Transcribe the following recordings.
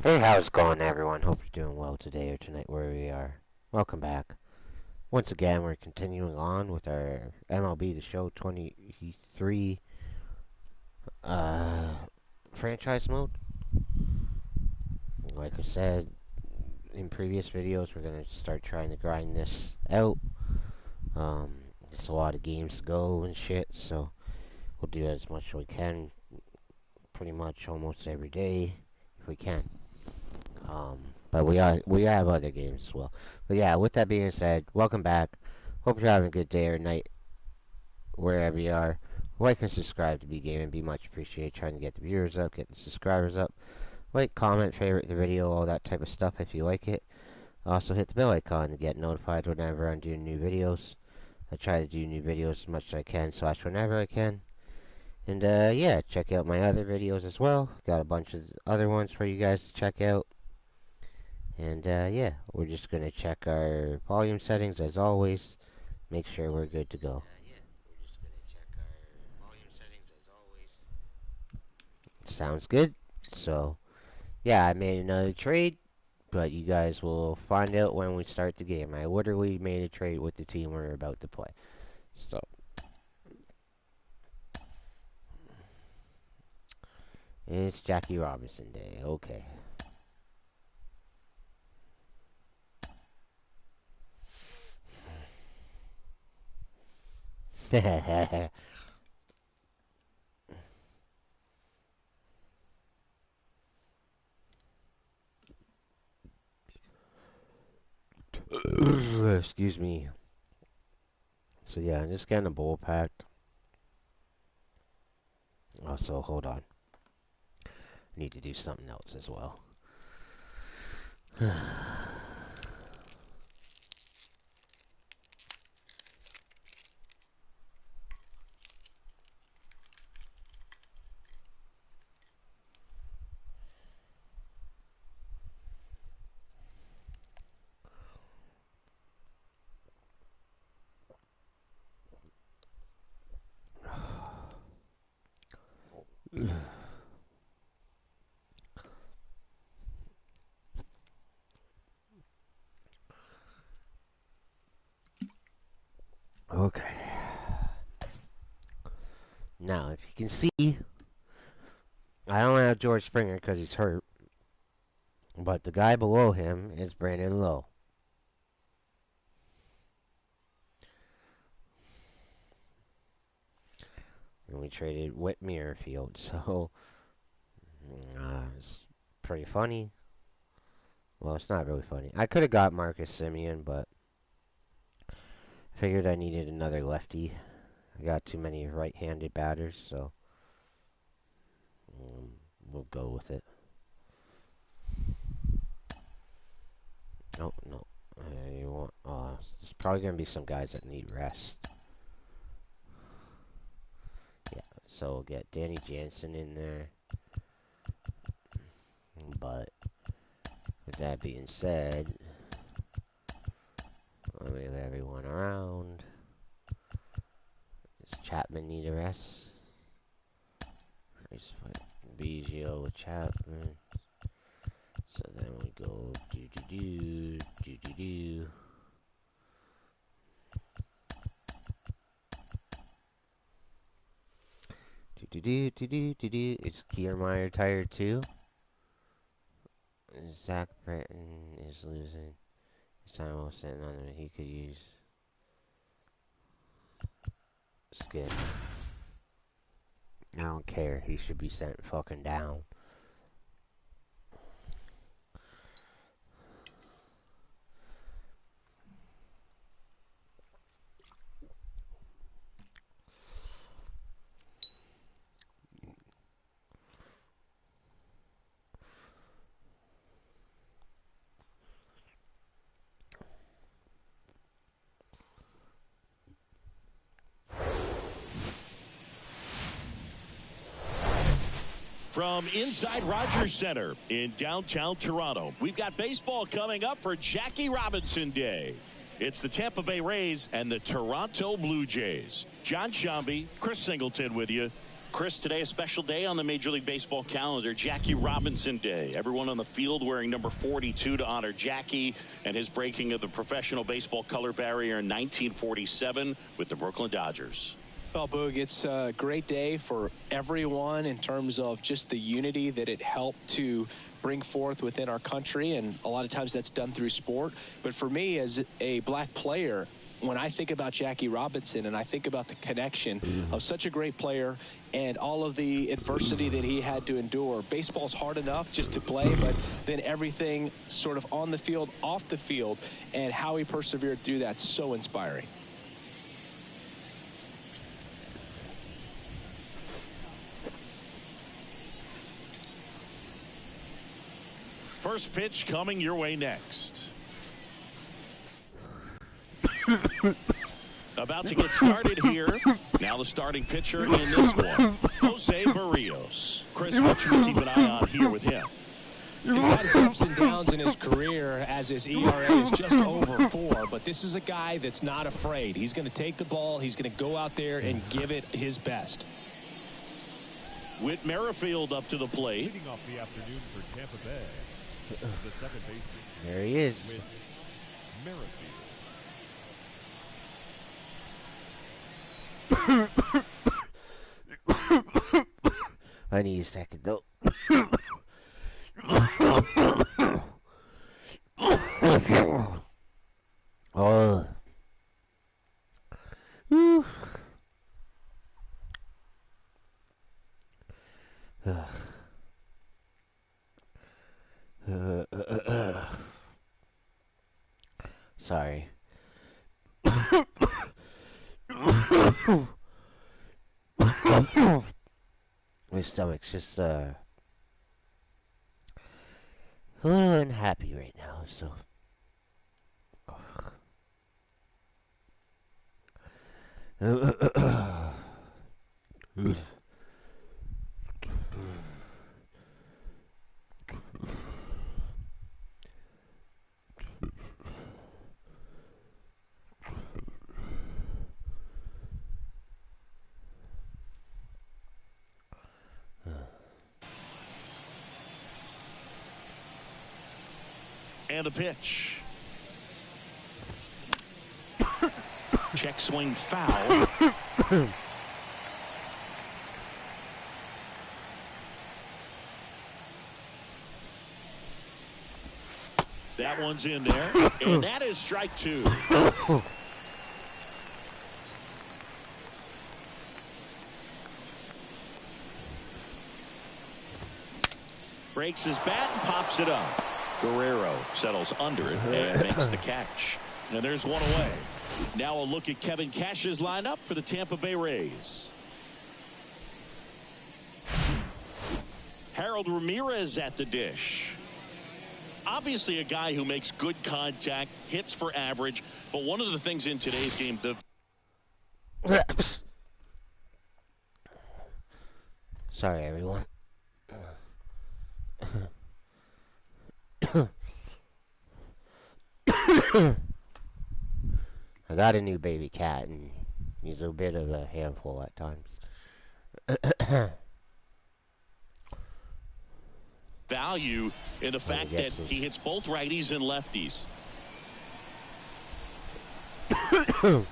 Hey, how's it going, everyone? Hope you're doing well today or tonight, wherever you are. Welcome back. Once again, we're continuing on with our MLB The Show 23 uh, franchise mode. Like I said in previous videos, we're going to start trying to grind this out. There's a lot of games to go and shit, so we'll do as much as we can, pretty much almost every day, if we can. But we have other games as well. But yeah, with that being said, welcome back. Hope you're having a good day or night wherever you are. Like and subscribe to Be Gaming. Be much appreciated. Trying to get the viewers up, get the subscribers up. Like, comment, favorite the video, all that type of stuff if you like it. Also hit the bell icon to get notified whenever I'm doing new videos. I try to do new videos as much as I can, / whenever I can. And yeah, check out my other videos as well. Got a bunch of other ones for you guys to check out. And yeah, we're just going to check our volume settings as always. Make sure we're good to go. Sounds good. So, yeah, I made another trade, but you guys will find out when we start the game. I literally made a trade with the team we're about to play. So, it's Jackie Robinson Day. Okay. Excuse me. So, yeah, I'm just getting a bowl packed. Also, hold on. I need to do something else as well. Okay. Now, if you can see, I don't have George Springer because he's hurt, but the guy below him is Brandon Lowe. And we traded Whit Merrifield, so it's pretty funny. Well, it's not really funny. I could have got Marcus Simeon, but figured I needed another lefty. I got too many right-handed batters, so we'll go with it. Oh, no. You want, there's probably going to be some guys that need rest. Yeah, so we'll get Danny Jansen in there. But with that being said, let me move everyone around. Does Chapman need a rest? Biggio with Chapman. So then we go do. Is Kiermaier tired too? Zach Britton is losing. His time while sitting on him. He could use Skip. I don't care. He should be sent fucking down. From inside Rogers Center in downtown Toronto, we've got baseball coming up for Jackie Robinson Day. It's the Tampa Bay Rays and the Toronto Blue Jays. John Shambi, Chris Singleton with you. Chris, today a special day on the Major League Baseball calendar, Jackie Robinson Day. Everyone on the field wearing number 42 to honor Jackie and his breaking of the professional baseball color barrier in 1947 with the Brooklyn Dodgers. Well, Boog, it's a great day for everyone in terms of just the unity that it helped to bring forth within our country, and a lot of times that's done through sport. But for me, as a black player, when I think about Jackie Robinson and I think about the connection of such a great player and all of the adversity that he had to endure, baseball's hard enough just to play, but then everything sort of on the field, off the field, and how he persevered through that's so inspiring. First pitch coming your way next. About to get started here. Now the starting pitcher in this one, Jose Barrios. Chris, what should we keep an eye on here with him? He's had his ups and downs in his career as his ERA is just over 4, but this is a guy that's not afraid. He's going to take the ball. He's going to go out there and give it his best. Whit Merrifield up to the plate. Leading off the afternoon for Tampa Bay, the second baseman. There he is. Whit Merrifield. I need a second though. Oh. Whew. Sorry. My stomach's just a little unhappy right now, so And the pitch. Check swing foul. That one's in there. And that is strike 2. Breaks his bat and pops it up. Guerrero settles under it and makes the catch. And there's one away. Now a look at Kevin Cash's lineup for the Tampa Bay Rays. Harold Ramirez at the dish. Obviously a guy who makes good contact, hits for average, but one of the things in today's game, sorry everyone. I got a new baby cat, and he's a bit of a handful at times. value in the fact that he hits both righties and lefties. And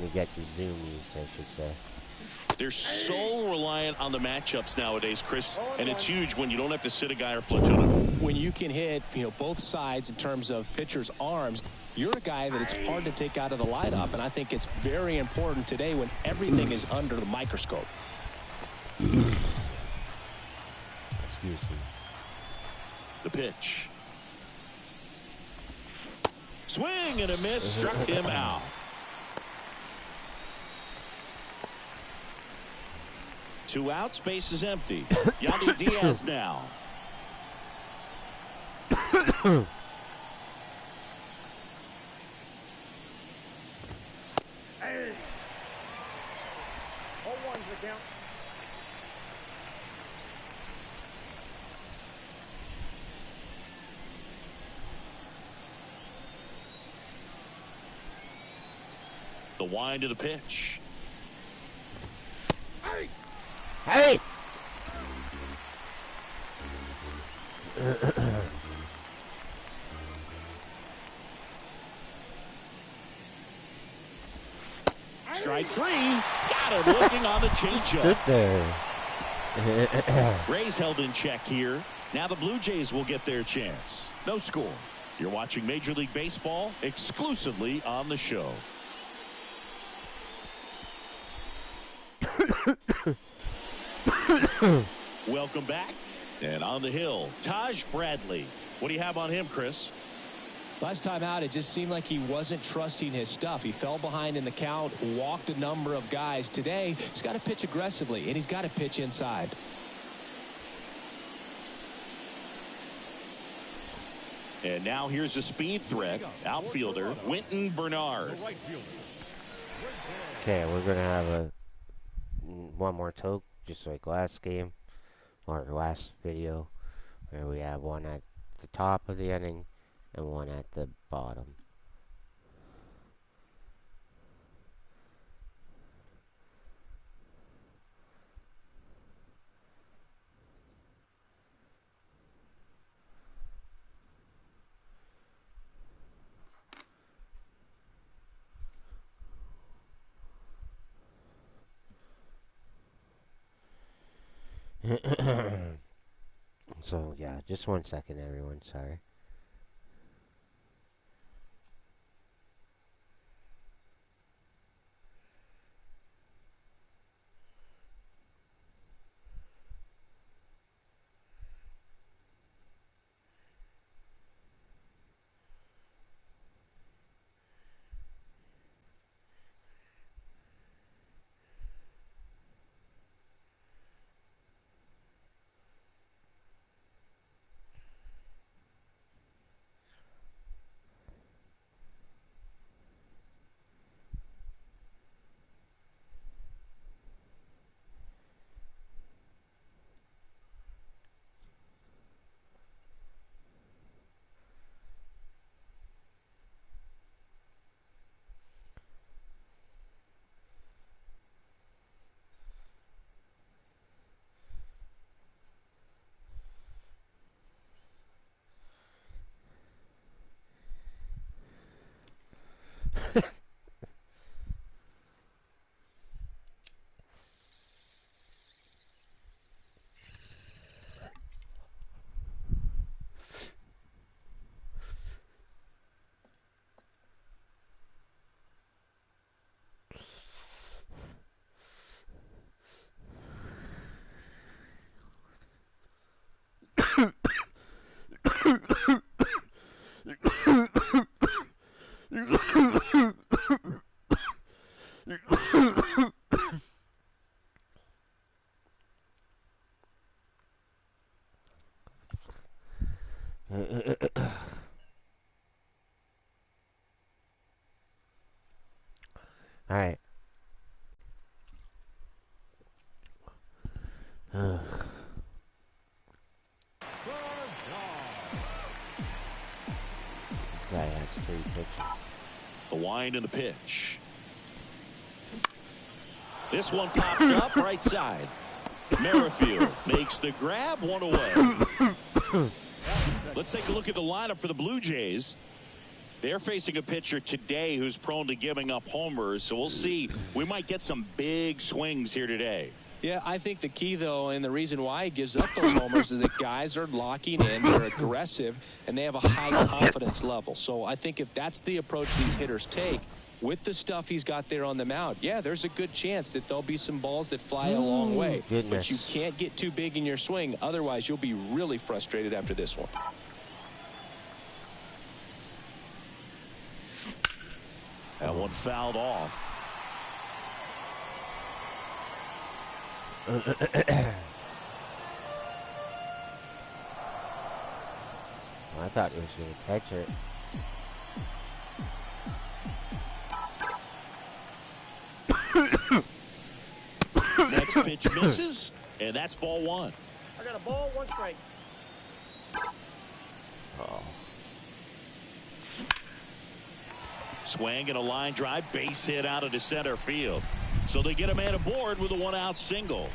he gets his zoomies, I should say. They're so reliant on the matchups nowadays, Chris, and it's huge when you don't have to sit a guy or platoon him. When you can hit, both sides in terms of pitchers' arms, you're a guy that it's hard to take out of the lineup, and I think it's very important today when everything is under the microscope. Excuse me. The pitch. Swing and a miss, struck him out. Two outs, base is empty. Yandy Diaz now. Hey. 0-1's the count. The wind of the pitch. Hey. Hey! Strike three. Got him looking on the changeup. Good there. Rays held in check here. Now the Blue Jays will get their chance. No score. You're watching Major League Baseball exclusively on the show. Welcome back. And on the hill, Taj Bradley. What do you have on him, Chris? Last time out, it just seemed like he wasn't trusting his stuff. He fell behind in the count, walked a number of guys. Today, he's got to pitch aggressively, and he's got to pitch inside. And now here's a speed threat. Outfielder, Winton Bernard. Okay, we're going to have one more toke, just like last game, or the last video, where we have one at the top of the inning and one at the bottom. So, yeah, just 1 second, everyone. Sorry. Alright. Guy has 3 pitches. The wind and the pitch. This one popped up right side. Merrifield makes the grab, 1 away. Let's take a look at the lineup for the Blue Jays. They're facing a pitcher today who's prone to giving up homers, so we'll see. We might get some big swings here today. Yeah, I think the key, though, and the reason why he gives up those homers is that guys are locking in, they're aggressive, and they have a high confidence level. So I think if that's the approach these hitters take, with the stuff he's got there on the mound, yeah, there's a good chance that there'll be some balls that fly a long way. Goodness. But you can't get too big in your swing, otherwise you'll be really frustrated after this one. That one fouled off. I thought he was going to catch it. Next pitch misses, and that's ball 1. I got a ball, 1 strike. Oh. Swing and a line drive, base hit out into center field. So they get a man aboard with a 1-out single.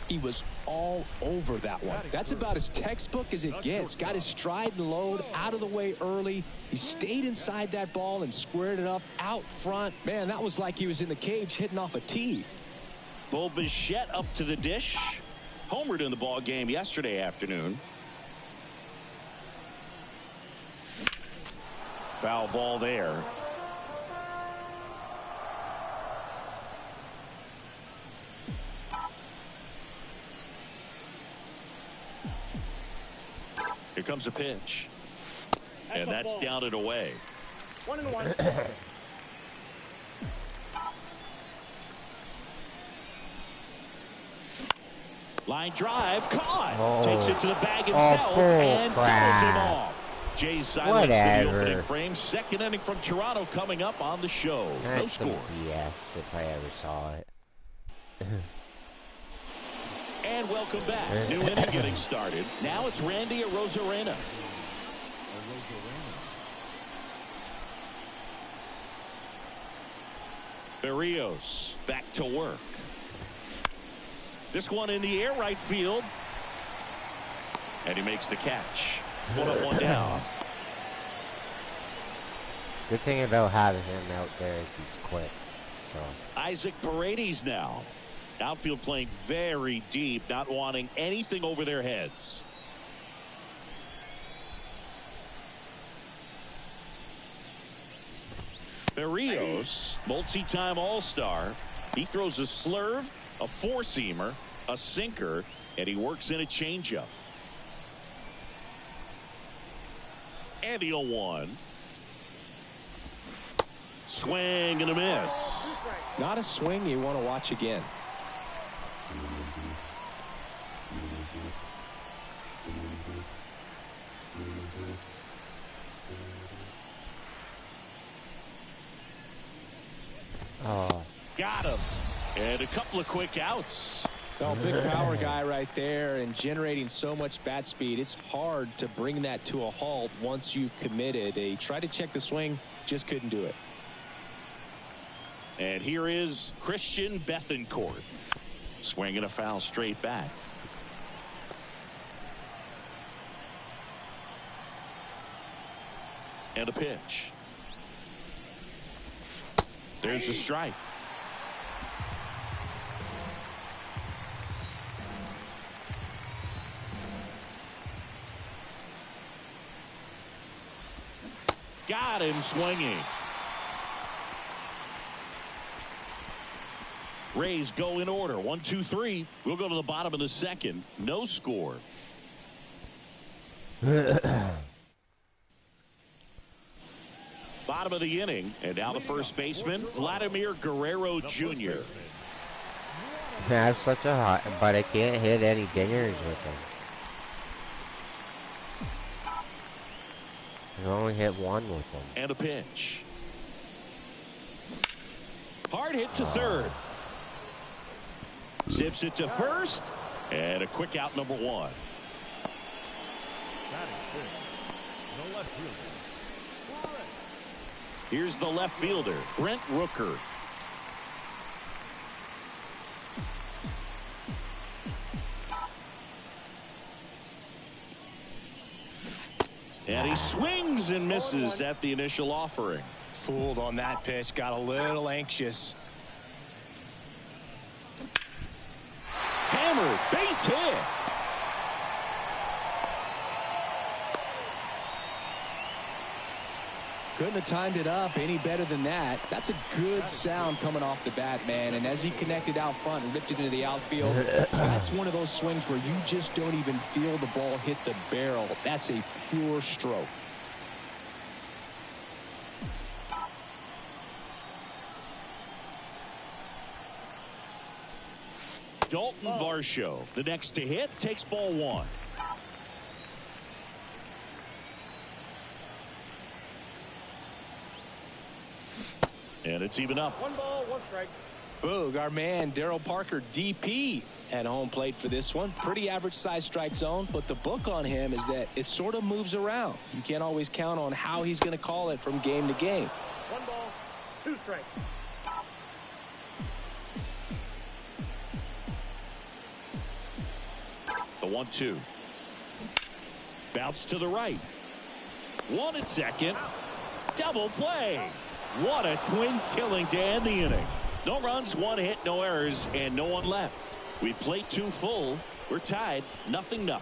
He was all over that one. That's about as textbook as it gets. Got his stride and load out of the way early. He stayed inside that ball and squared it up out front. Man, that was like he was in the cage hitting off a tee. Bo Bichette up to the dish. Homered in the ball game yesterday afternoon. Foul ball there. Here comes a pitch. And that's down and away. 1-1. Line drive, caught. Takes it to the bag himself and crap. doubles him off. Jay's silence to the Whatever. opening frame. Second inning from Toronto coming up on the show. No That's some score. BS if I ever saw it. And welcome back. New inning getting started. Now it's Randy Arozarena. Berrios back to work. This one in the air, right field. And he makes the catch. 1 up, 1 down. Good thing about having him out there is he's quick. So. Isaac Paredes now. Outfield playing very deep, not wanting anything over their heads. Berrios, multi-time All-Star. He throws a slurve, a four-seamer, a sinker, and he works in a changeup. And the 0-1. Swing and a miss. Not a swing you want to watch again. Oh. Got him. And a couple of quick outs. Well, big power guy right there and generating so much bat speed. It's hard to bring that to a halt once you've committed. They tried to check the swing, just couldn't do it. And here is Christian Bethancourt. Swinging a foul straight back. And a pitch. There's the strike. Got him swinging. Rays go in order. 1, 2, 3. We'll go to the bottom of the second. No score. Bottom of the inning. And now the first baseman, Vladimir Guerrero Jr. I have such a hot, but I can't hit any dingers with him. I only hit one with him. And a pitch. Hard hit to third. Zips it to first. And a quick out, number 1. The left fielder. Here's the left fielder, Brent Rooker. And he swings and misses at the initial offering. Fooled on that pitch, got a little anxious. Hammered, base hit. Couldn't have timed it up any better than that. That's a good sound coming off the bat, man. And as he connected out front and ripped it into the outfield, that's one of those swings where you just don't even feel the ball hit the barrel. That's a pure stroke. Dalton Varsho, the next to hit, takes ball 1. And it's even up. 1 ball, 1 strike. Boog, our man Daryl Parker, DP, at home plate for this one. Pretty average size strike zone, but the book on him is that it sort of moves around. You can't always count on how he's going to call it from game to game. 1 ball, 2 strikes. The 1-2. Bounce to the right. 1 at second. Double play. What a twin killing to end the inning. No runs, 1 hit, no errors, and no one left. We played 2 full. We're tied 0-0.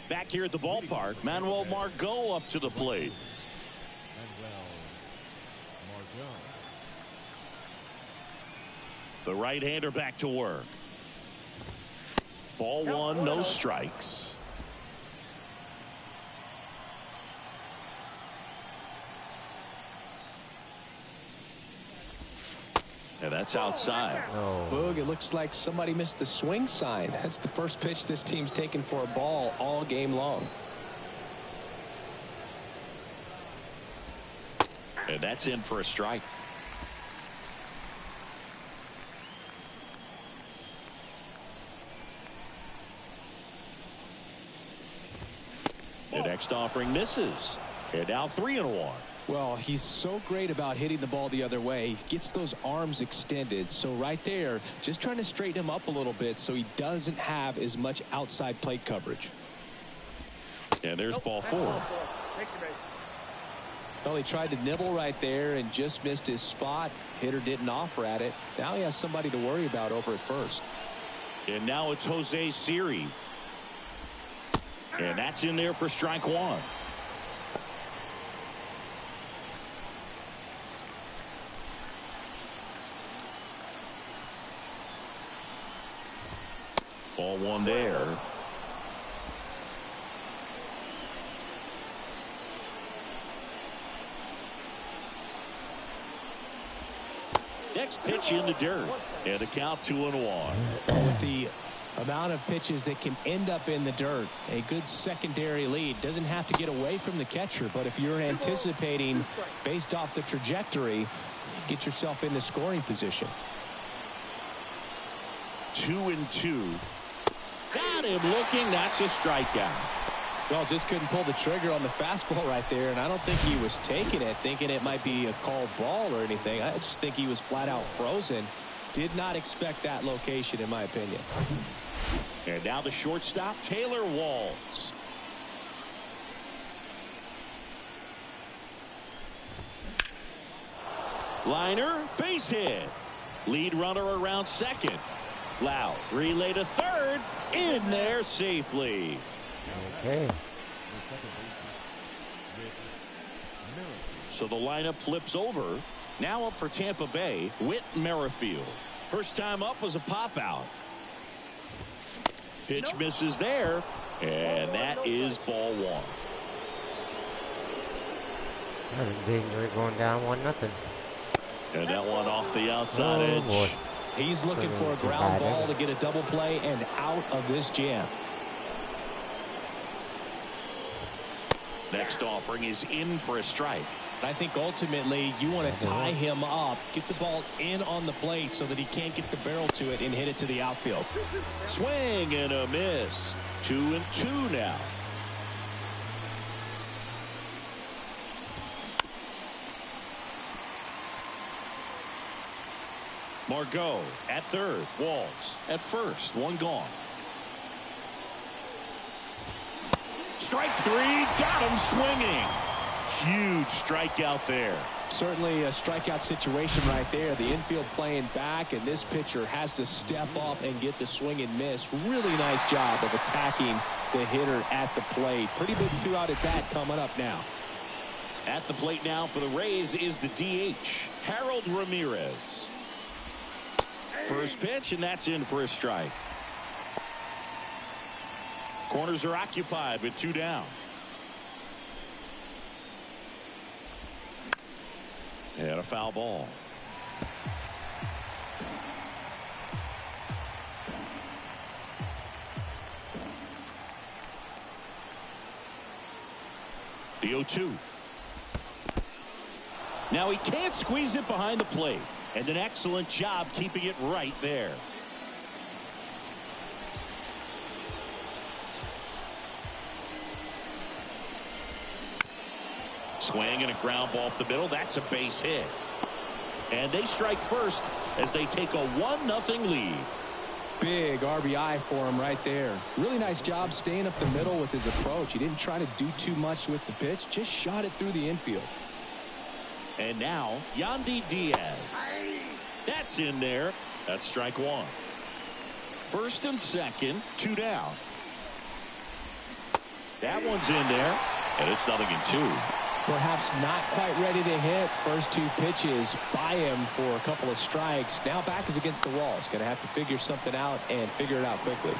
Back here at the ballpark, Manuel Margot up to the plate. The right-hander back to work. Ball 1, no strikes. And that's outside. Boog, it looks like somebody missed the swing sign. That's the first pitch this team's taken for a ball all game long. And that's in for a strike. The next offering misses. And now 3-1. Well, he's so great about hitting the ball the other way. He gets those arms extended. So right there, just trying to straighten him up a little bit so he doesn't have as much outside plate coverage. And there's ball 4. Well, he tried to nibble right there and just missed his spot. Hitter didn't offer at it. Now he has somebody to worry about over at first. And now it's Jose Siri. And that's in there for strike 1. Ball 1 there. Next pitch in the dirt. And a count 2-1. With the amount of pitches that can end up in the dirt, a good secondary lead. Doesn't have to get away from the catcher, but if you're anticipating based off the trajectory, get yourself into scoring position. 2-2. Got him looking. That's a strikeout. Well, just couldn't pull the trigger on the fastball right there, and I don't think he was taking it, thinking it might be a called ball or anything. I just think he was flat out frozen. Did not expect that location, in my opinion. And now the shortstop, Taylor Walls. Liner, base hit. Lead runner around second. Loud, relay to third. In there safely. Okay. So the lineup flips over. Now up for Tampa Bay, Whit Merrifield. First time up was a pop out. Pitch misses there, and that is ball 1. We're going down 1-0. And that one off the outside edge. Boy. He's looking for a ground ball to get a double play and out of this jam. Next offering is in for a strike. I think ultimately you want to tie him up, get the ball in on the plate so that he can't get the barrel to it and hit it to the outfield. Swing and a miss. 2-2 now. Margot at third. Walls at first. One gone. Strike 3. Got him swinging. Huge strikeout there. Certainly a strikeout situation right there. The infield playing back, and this pitcher has to step up and get the swing and miss. Really nice job of attacking the hitter at the plate. Pretty big 2-out at bat coming up now. At the plate now for the Rays is the DH, Harold Ramirez. First pitch, and that's in for a strike. Corners are occupied with 2 down. And a foul ball. The 0-2. Now he can't squeeze it behind the plate. And an excellent job keeping it right there. Swing and a ground ball up the middle. That's a base hit. And they strike first as they take a 1-0 lead. Big RBI for him right there. Really nice job staying up the middle with his approach. He didn't try to do too much with the pitch, just shot it through the infield. And now Yandy Diaz. That's in there. That's strike one. First and second, 2 down. That one's in there, and it's 0-2. Perhaps not quite ready to hit. First 2 pitches by him for a couple of strikes. Now back is against the wall. He's going to have to figure something out and figure it out quickly.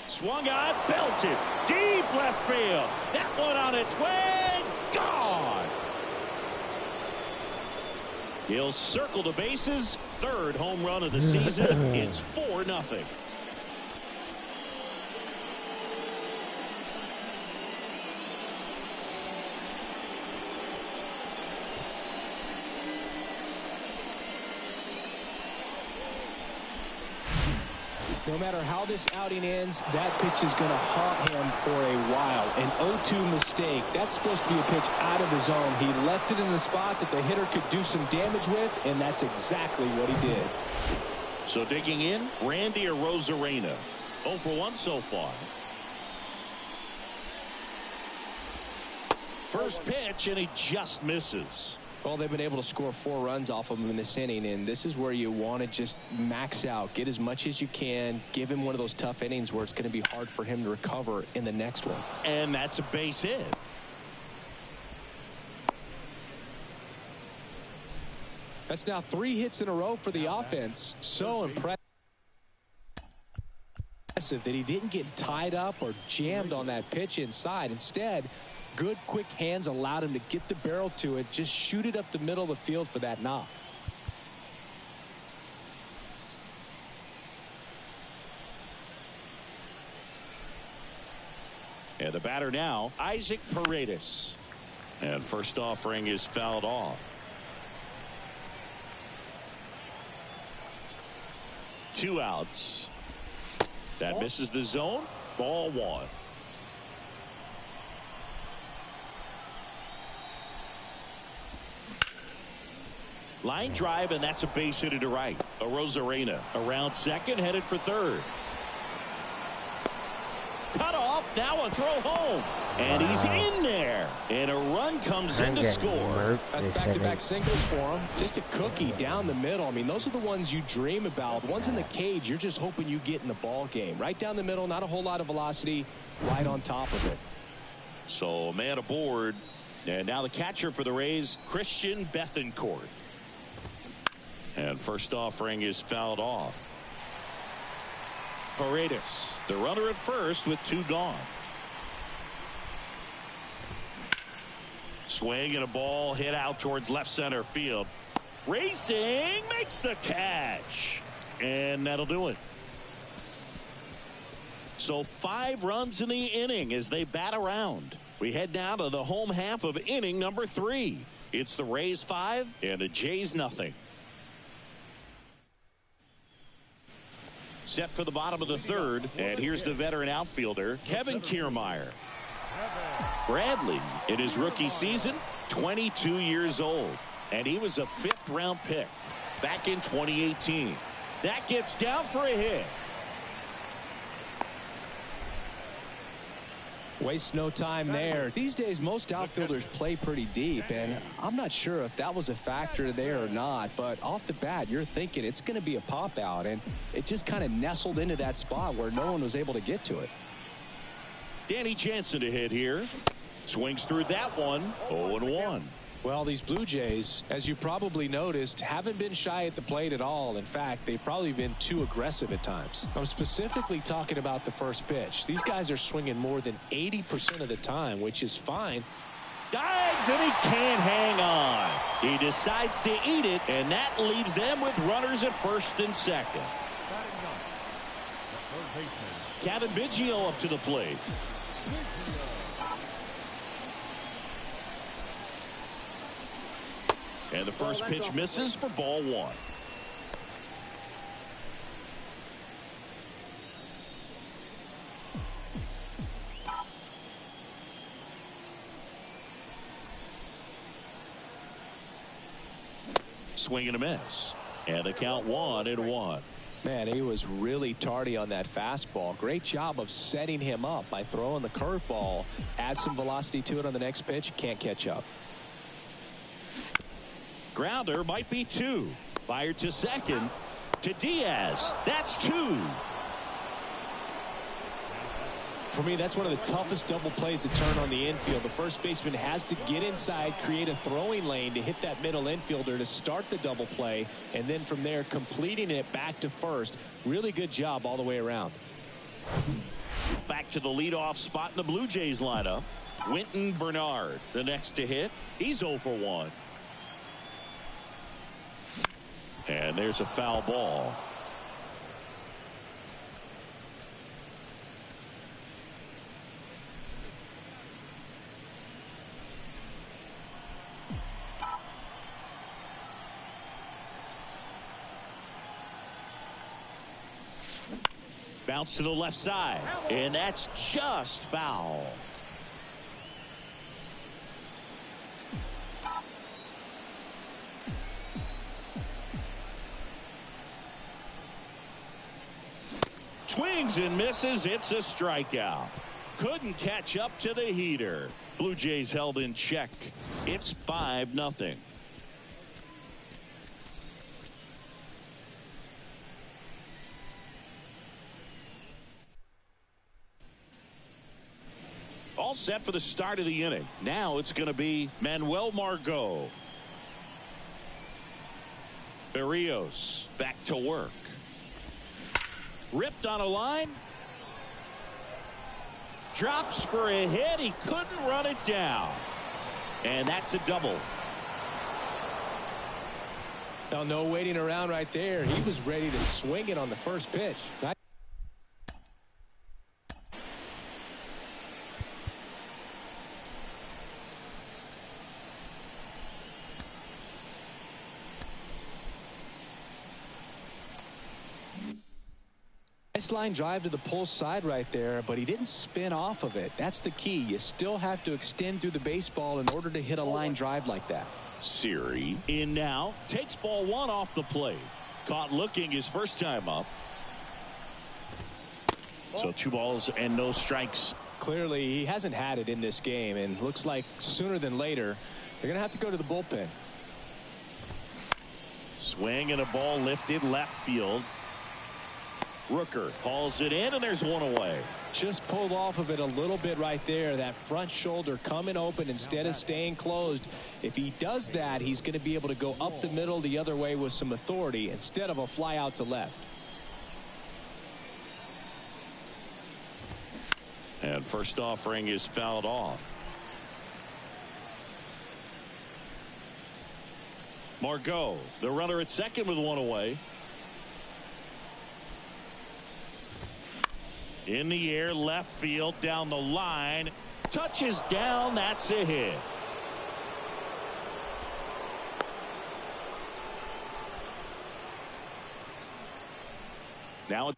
Swung on, belted, deep left field. That one on its way, gone. He'll circle the bases. 3rd home run of the season. It's 4-0. No matter how this outing ends, that pitch is going to haunt him for a while. An 0-2 mistake. That's supposed to be a pitch out of the zone. He left it in the spot that the hitter could do some damage with, and that's exactly what he did. So digging in, Randy Arozarena. 0 for 1 so far. First pitch, and he just misses. Well, they've been able to score 4 runs off of him in this inning, and this is where you want to just max out. Get as much as you can. Give him one of those tough innings where it's going to be hard for him to recover in the next one. And that's a base hit. That's now 3 hits in a row for the offense. So impressive that he didn't get tied up or jammed on that pitch inside. Instead, good quick hands allowed him to get the barrel to it, just shoot it up the middle of the field for that knock. And the batter now, Isaac Paredes. And first offering is fouled off. 2 outs. That misses the zone. Ball 1. Line drive, and that's a base hit to right. Arozarena around second, headed for third. Cut off, now a throw home. And he's in there. And a run comes in to score. That's back-to-back singles for him. Just a cookie down the middle. I mean, those are the ones you dream about. The ones in the cage, you're just hoping you get in the ball game. Right down the middle, not a whole lot of velocity, right on top of it. So a man aboard. And now the catcher for the Rays, Christian Bethancourt. And first offering is fouled off. Paredes, the runner at first with 2 gone. Swing and a ball hit out towards left center field. Racing, makes the catch. And that'll do it. So 5 runs in the inning as they bat around. We head now to the home half of inning number 3. It's the Rays 5 and the Jays nothing. Set for the bottom of the 3rd, and here's the veteran outfielder, Kevin Kiermaier. Bradley, in his rookie season, 22 years old, and he was a 5th-round pick back in 2018. That gets down for a hit. Waste no time there. These days, most outfielders play pretty deep, and I'm not sure if that was a factor there or not, but off the bat, you're thinking it's going to be a pop-out, and it just kind of nestled into that spot where no one was able to get to it. Danny Jansen to hit here. Swings through that one. 0-1. Well, these Blue Jays, as you probably noticed, haven't been shy at the plate at all. In fact, they've probably been too aggressive at times. I'm specifically talking about the first pitch. These guys are swinging more than 80% of the time, which is fine. Dives, and he can't hang on. He decides to eat it, and that leaves them with runners at first and second. Kevin Biggio up to the plate. And the first pitch misses for ball 1. Swing and a miss. And the count 1-1. Man, he was really tardy on that fastball. Great job of setting him up by throwing the curveball. Add some velocity to it on the next pitch. Can't catch up. Grounder might be 2. Fired to second. To Diaz. That's 2. For me, that's one of the toughest double plays to turn on the infield. The first baseman has to get inside, create a throwing lane to hit that middle infielder to start the double play, and then from there completing it back to first. Really good job all the way around. Back to the leadoff spot in the Blue Jays lineup. Winton Bernard, the next to hit. He's 0 for 1. And there's a foul ball. Bounce to the left side, and that's just foul. Swings and misses. It's a strikeout. Couldn't catch up to the heater. Blue Jays held in check. It's 5-0. All set for the start of the inning. Now it's going to be Manuel Margot. Berrios back to work. Ripped on a line. Drops for a hit. He couldn't run it down. And that's a double. Now, no waiting around right there. He was ready to swing it on the first pitch. Nice line drive to the pull side right there, but he didn't spin off of it. That's the key. You still have to extend through the baseball in order to hit a line drive like that. Siri in now. Takes ball 1 off the plate. Caught looking his first time up. So 2 balls and no strikes. Clearly, he hasn't had it in this game, and looks like sooner than later, they're going to have to go to the bullpen. Swing and a ball lifted left field. Rooker hauls it in, and there's 1 away. Just pulled off of it a little bit right there. That front shoulder coming open instead of staying closed. If he does that, he's going to be able to go up the middle the other way with some authority instead of a fly out to left. And first offering is fouled off. Margot, the runner at second with 1 away. In the air, left field, down the line. Touches down, that's a hit. Now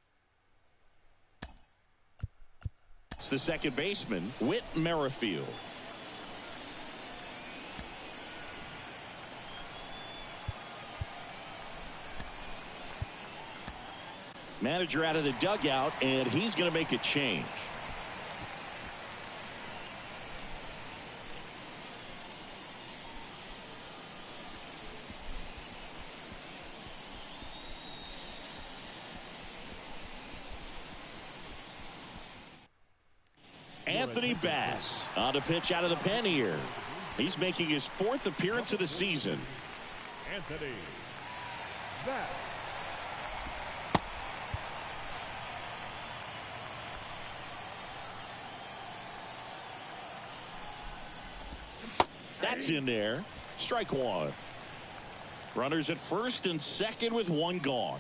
it's the second baseman, Whit Merrifield. Manager out of the dugout, and he's going to make a change. Anthony Bass on the pitch out of the pen here. He's making his 4th appearance of the season. Anthony Bass. That's in there. Strike 1. Runners at first and second with 1 gone.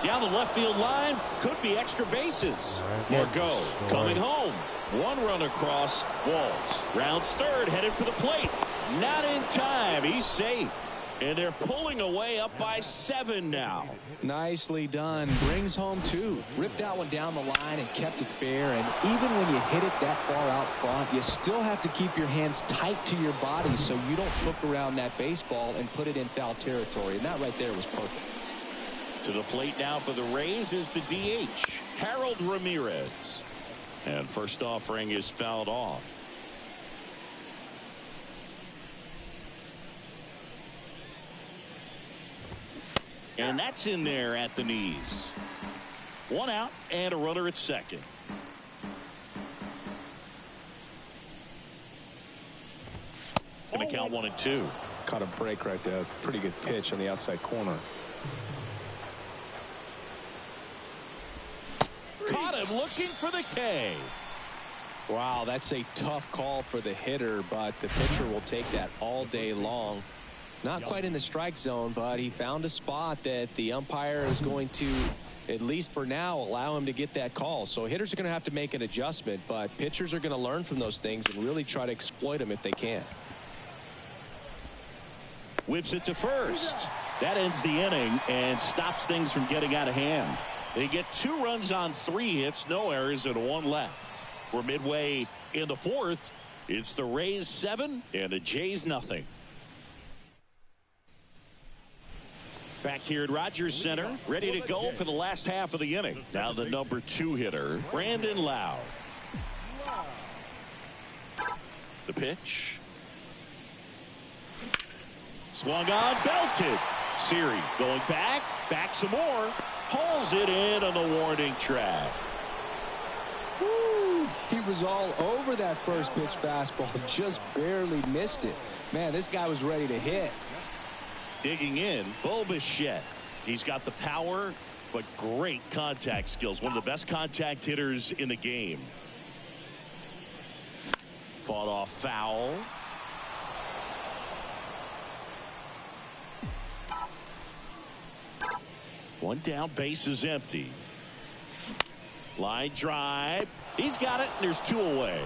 Down the left field line. Could be extra bases. Margot coming home. 1 run across. Walls rounds third, headed for the plate. Not in time. He's safe. And they're pulling away up by 7 now. Nicely done. Brings home 2. Ripped that one down the line and kept it fair. And even when you hit it that far out front, you still have to keep your hands tight to your body so you don't hook around that baseball and put it in foul territory. And that right there was perfect. To the plate now for the Rays is the DH, Harold Ramirez. And first offering is fouled off. And that's in there at the knees. 1 out and a runner at second. Going to count 1 and 2. Caught a break right there. Pretty good pitch on the outside corner. Caught him looking for the K. Wow, that's a tough call for the hitter, but the pitcher will take that all day long. Not quite in the strike zone, but he found a spot that the umpire is going to, at least for now, allow him to get that call. So hitters are going to have to make an adjustment, but pitchers are going to learn from those things and really try to exploit them if they can. Whips it to first. That ends the inning and stops things from getting out of hand. They get 2 runs on 3 hits, no errors, and 1 left. We're midway in the 4th. It's the Rays 7 and the Jays nothing. Back here at Rogers Center, ready to go for the last half of the inning. Now the number 2 hitter, Brandon Lowe. The pitch. Swung on, belted. Siri going back some more. Hauls it in on the warning track. Woo, he was all over that first pitch fastball, just barely missed it. Man, this guy was ready to hit. Digging in, Bo Bichette. He's got the power, but great contact skills. One of the best contact hitters in the game. Fought off foul. One down, base is empty. Line drive. He's got it, and there's 2 away.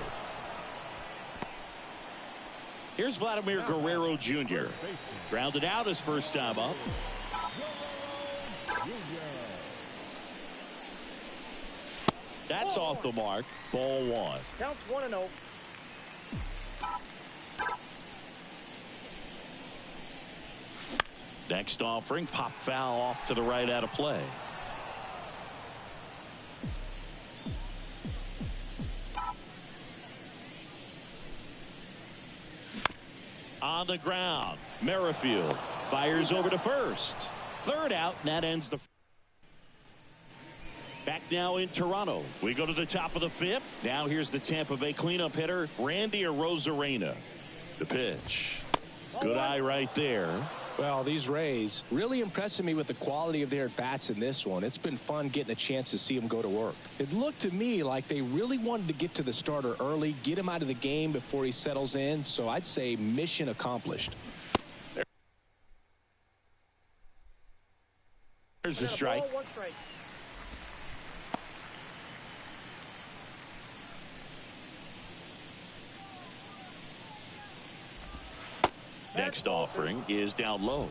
Here's Vladimir Guerrero Jr. Grounded out his first time up. That's off the mark. Ball 1. Counts 1-0. Next offering, pop foul off to the right out of play. On the ground, Merrifield fires over to first. 3rd out, and that ends the. Back now in Toronto. We go to the top of the 5th. Now here's the Tampa Bay cleanup hitter, Randy Arozarena. The pitch. Good eye right there. Well, these Rays really impressing me with the quality of their at-bats in this one. It's been fun getting a chance to see them go to work. It looked to me like they really wanted to get to the starter early, get him out of the game before he settles in. So I'd say mission accomplished. There's the strike. Ball, 1 strike. Next offering is down low.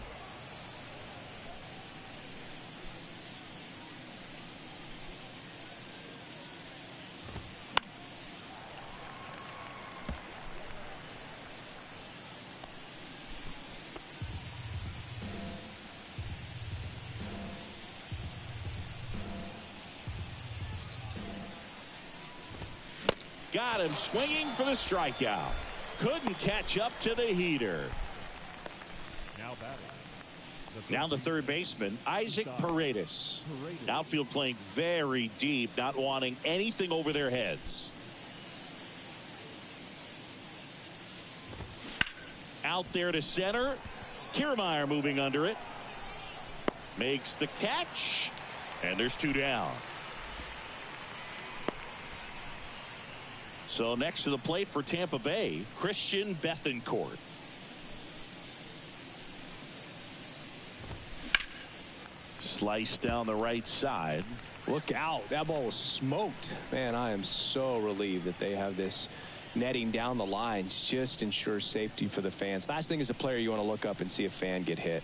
Got him swinging for the strikeout. Couldn't catch up to the heater. Now the third baseman, Isaac Paredes. Outfield playing very deep, not wanting anything over their heads. Out there to center. Kiermaier moving under it. Makes the catch. And there's 2 down. So next to the plate for Tampa Bay, Christian Bethancourt. Slice down the right side. Look out. That ball was smoked. Man, I am so relieved that they have this netting down the lines just ensures safety for the fans. Last thing as a player, you want to look up and see a fan get hit.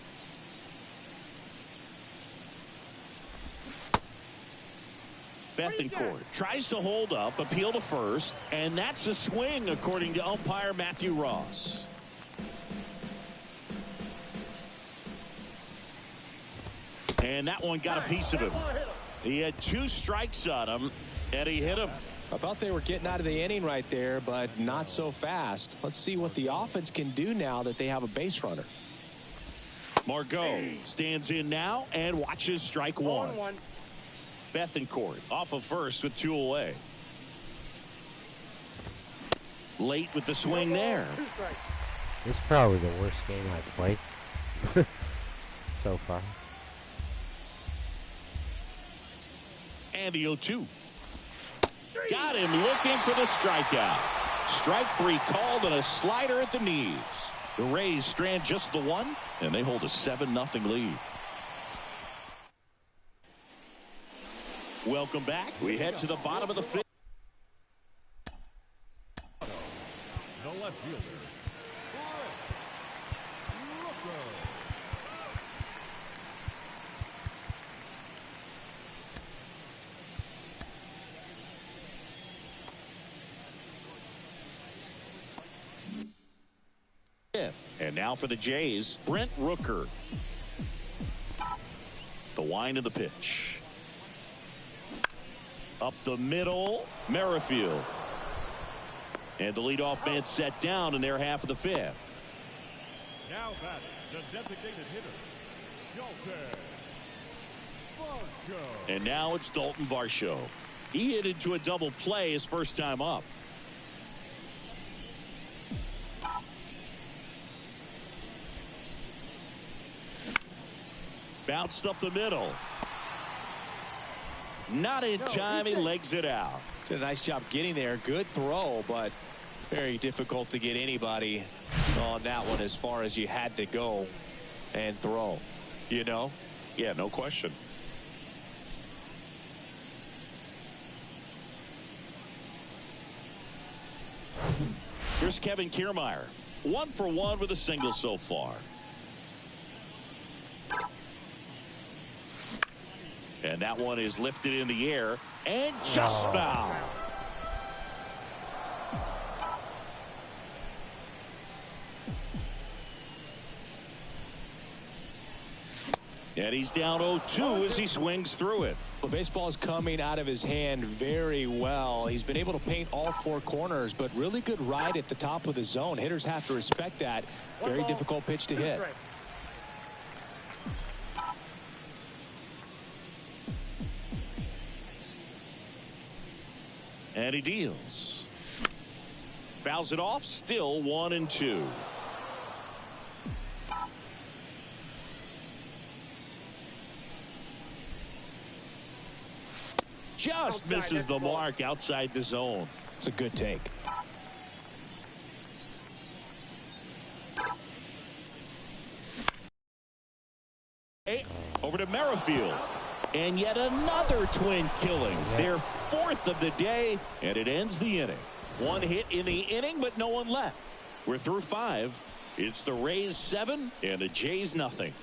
Bethencourt tries to hold up, appeal to first, and that's a swing according to umpire Matthew Ross. And that one got a piece of him. He had 2 strikes on him, and he hit him. I thought they were getting out of the inning right there, but not so fast. Let's see what the offense can do now that they have a base runner. Margot stands in now and watches strike 1. Bethencourt off of first with 2 away. Late with the swing there. This is probably the worst game I've played so far. And the 0-2. Got him looking for the strikeout. Strike 3 called and a slider at the knees. The Rays strand just the 1, and they hold a 7-0 lead. Welcome back. We head to the bottom of the 5th. The left fielder. And now for the Jays, Brent Rooker. The wind of the pitch. Up the middle, Merrifield. And the leadoff man set down in their half of the 5th. Now batting, the designated hitter, Dalton Varsho. And now it's Dalton Varsho. He hit into a double play his first time up. Bounced up the middle. Not in time. He legs it out. Did a nice job getting there. Good throw, but very difficult to get anybody on that one as far as you had to go and throw. You know? Yeah, no question. Here's Kevin Kiermaier. 1 for 1 with a single so far. And that one is lifted in the air and just foul. And he's down 0-2 as he swings through it. The baseball is coming out of his hand very well. He's been able to paint all 4 corners, but really good ride at the top of the zone. Hitters have to respect that. Very difficult pitch to hit. And he deals. Fouls it off. Still 1-2. Just misses the mark outside the zone. It's a good take. Over to Merrifield. And yet another twin killing. Their 4th of the day, and it ends the inning. 1 hit in the inning, but no one left. We're through 5. It's the Rays 7 and the Jays nothing.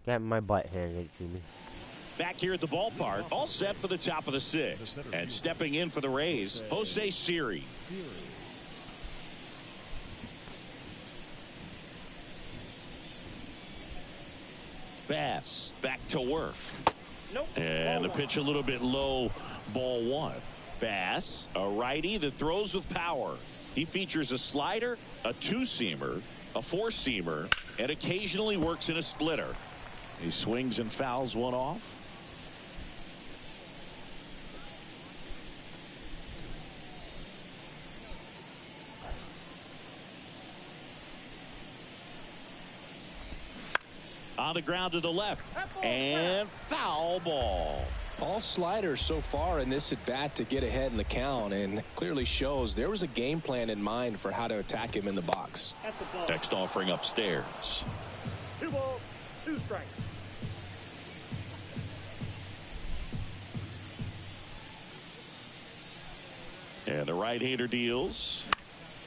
Got my butt handed to me. Back here at the ballpark, all set for the top of the 6th. And stepping in for the Rays, Jose Siri. Bass back to work. And the pitch a little bit low, ball 1. Bass, a righty that throws with power. He features a slider, a 2-seamer, a 4-seamer, and occasionally works in a splitter. He swings and fouls one off. On the ground to the left. And foul ball. All sliders so far in this at bat to get ahead in the count, and clearly shows there was a game plan in mind for how to attack him in the box. Text offering upstairs. 2 strikes. And the right-hander deals.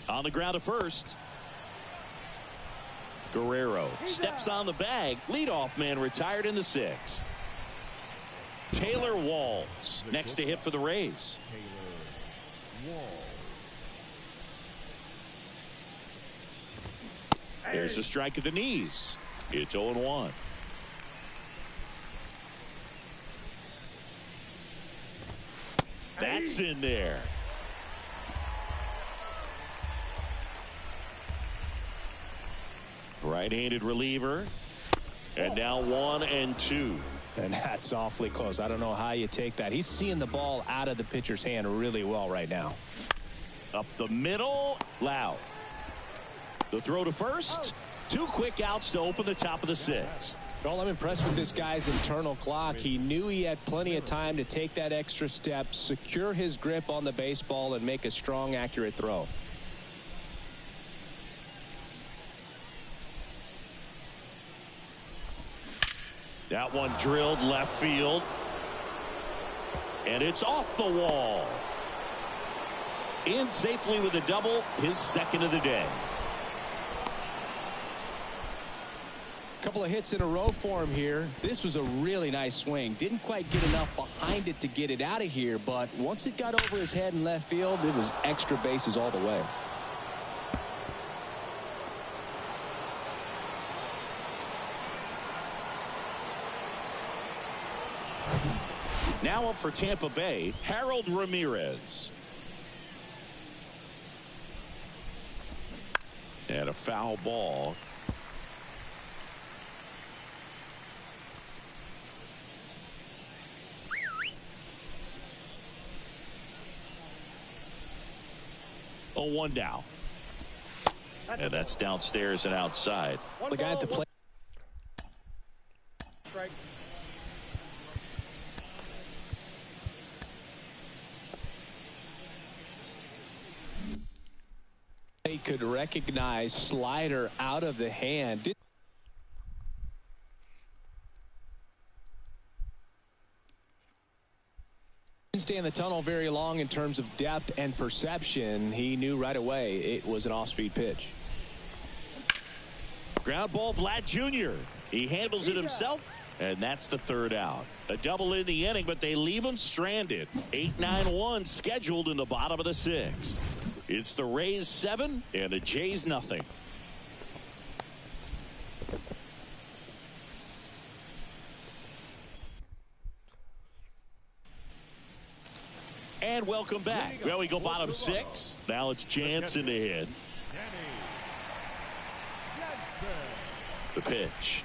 On the ground to first. Guerrero steps on the bag. Leadoff man retired in the 6th. Taylor Walls next to hit for the Rays. There's a strike at the knees. It's 0-1. That's in there. Right-handed reliever. And now 1-2. And that's awfully close. I don't know how you take that. He's seeing the ball out of the pitcher's hand really well right now. Up the middle. Loud. The throw to first. 2 quick outs to open the top of the 6th. Well, I'm impressed with this guy's internal clock. He knew he had plenty of time to take that extra step, secure his grip on the baseball, and make a strong, accurate throw. That one drilled left field. And it's off the wall. In safely with a double, his 2nd of the day. Couple of hits in a row for him here. This was a really nice swing. Didn't quite get enough behind it to get it out of here, but once it got over his head in left field, it was extra bases all the way. Now up for Tampa Bay, Harold Ramirez. And a foul ball. Oh, 1 down. And that's downstairs and outside. The guy at the plate. Strike. He could recognize slider out of the hand. Didn't stay in the tunnel very long in terms of depth and perception. He knew right away it was an off-speed pitch. Ground ball, Vlad Jr. He handles it himself, and that's the 3rd out. A double in the inning, but they leave him stranded. 8-9-1 scheduled in the bottom of the 6th. It's the Rays 7 and the Jays nothing. And welcome back. Well, we go bottom 6. Now it's Jansen to hit. The pitch.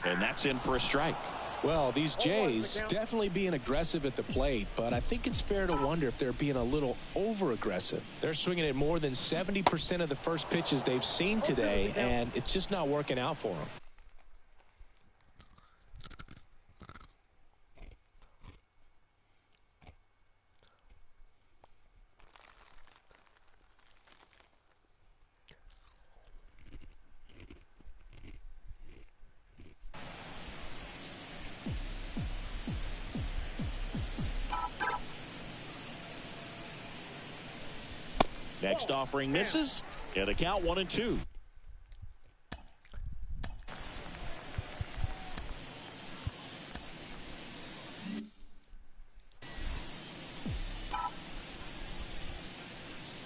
And that's in for a strike. Well, these Jays definitely being aggressive at the plate, but I think it's fair to wonder if they're being a little over-aggressive. They're swinging at more than 70% of the first pitches they've seen today, and it's just not working out for them. Next offering misses, and the count 1-2.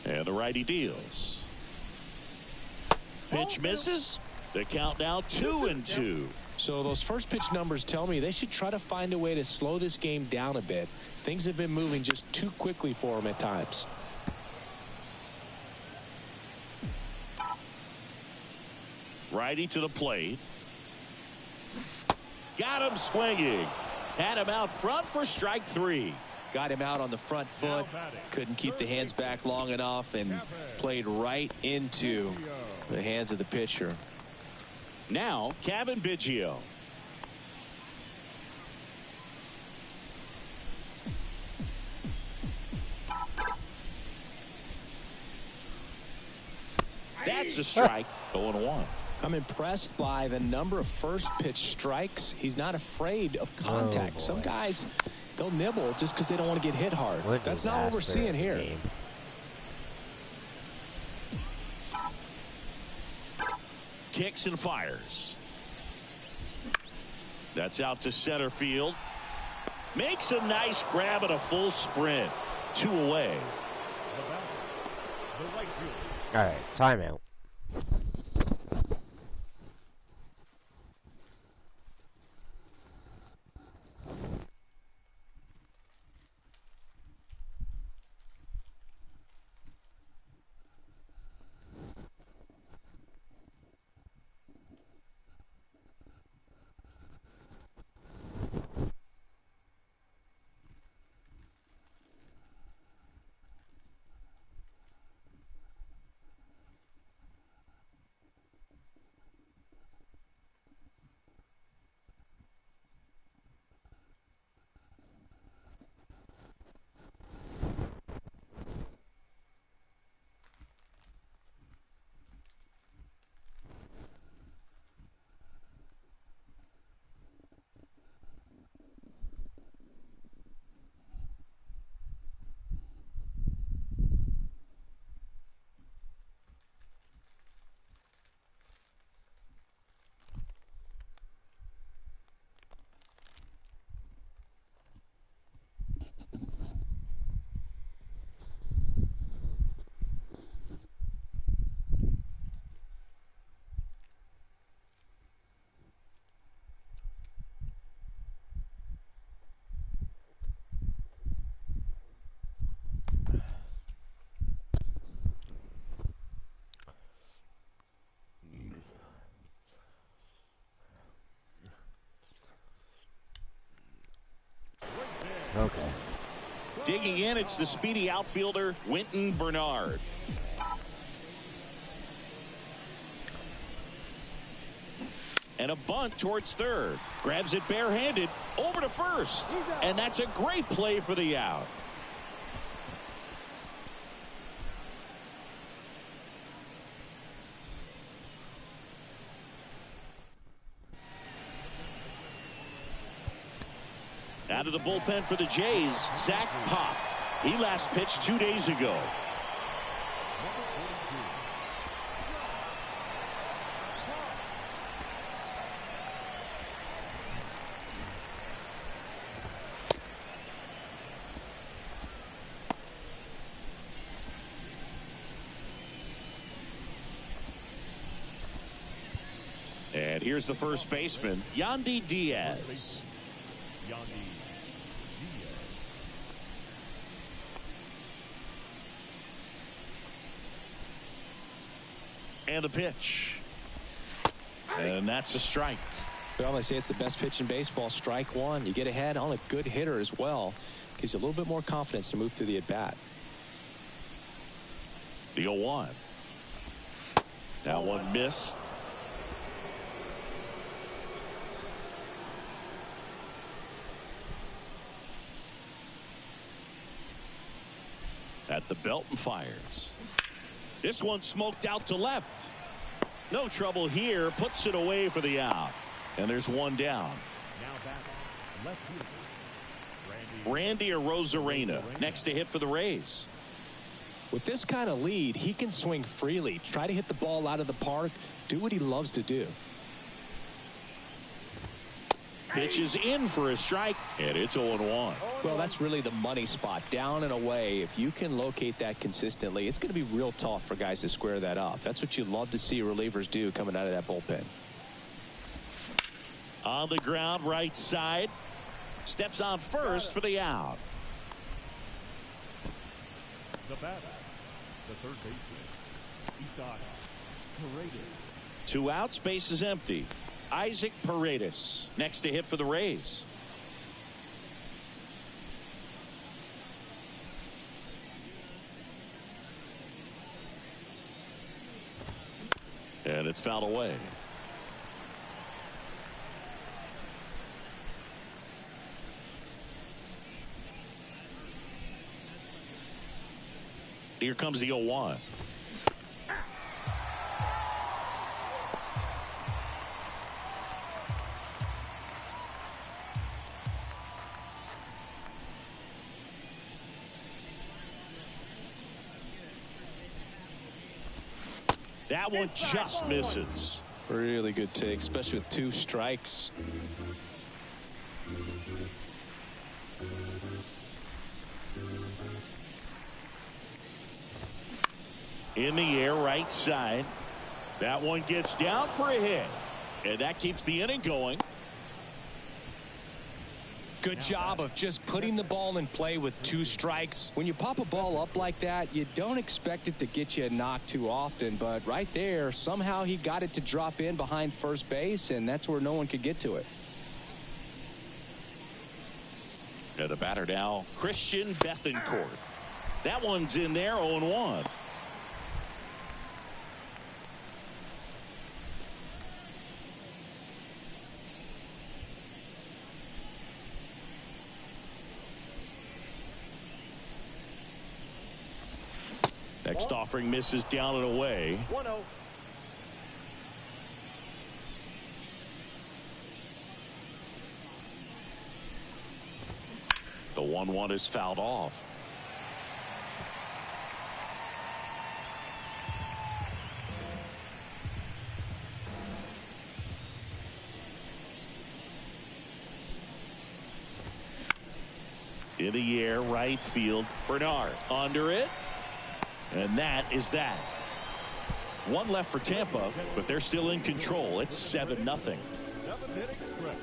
And the righty deals. Pitch misses. The count now 2-2. So those first pitch numbers tell me they should try to find a way to slow this game down a bit. Things have been moving just too quickly for them at times. Righty to the plate. Got him swinging. Had him out front for strike 3. Got him out on the front foot. Couldn't keep the hands back long enough and played right into the hands of the pitcher. Now, Kevin Biggio. That's a strike. 0-1. I'm impressed by the number of first pitch strikes. He's not afraid of contact. Some guys, they'll nibble just because they don't want to get hit hard. That's not what we're seeing here. Kicks and fires. That's out to center field. Makes a nice grab at a full sprint. 2 away. All right, timeout. Okay. Digging in, it's the speedy outfielder, Winton Bernard. And a bunt towards third. Grabs it barehanded, over to first. And that's a great play for the out. Out of the bullpen for the Jays, Zach Pop. He last pitched 2 days ago. And here's the first baseman, Yandy Diaz. And the pitch. And that's a strike. Well, they say it's the best pitch in baseball. Strike one. You get ahead on a good hitter as well. Gives you a little bit more confidence to move through the at-bat. The 0-1. That one missed. At the belt and fires. This one smoked out to left. No trouble here. Puts it away for the out. And there's one down. Now back, left fielder, Randy Arozarena next to hit for the Rays. With this kind of lead, he can swing freely. Try to hit the ball out of the park. Do what he loves to do. Pitches in for a strike, and it's 0-1. Well, that's really the money spot. Down and away. If you can locate that consistently, it's going to be real tough for guys to square that up. That's what you love to see relievers do coming out of that bullpen. On the ground, right side. Steps on first for the out. the batter, the third baseman, Isaac Paredes. 2 outs, base is empty. Isaac Paredes next to hit for the Rays. And it's fouled away. Here comes the 0-1. That one just misses. Really good take, especially with 2 strikes. In the air, right side. That one gets down for a hit. And that keeps the inning going. Good job of just putting the ball in play with 2 strikes. When you pop a ball up like that, you don't expect it to get you a knock too often. But right there, somehow he got it to drop in behind first base, and that's where no one could get to it. And the batter now, Christian Bethancourt. That one's in there, 0-1. Next offering misses down and away. 1-0. The 1-1 is fouled off. In the air, right field. Bernard under it. And that is that. 1 left for Tampa, but they're still in control. It's 7-0. 7-inning stretch.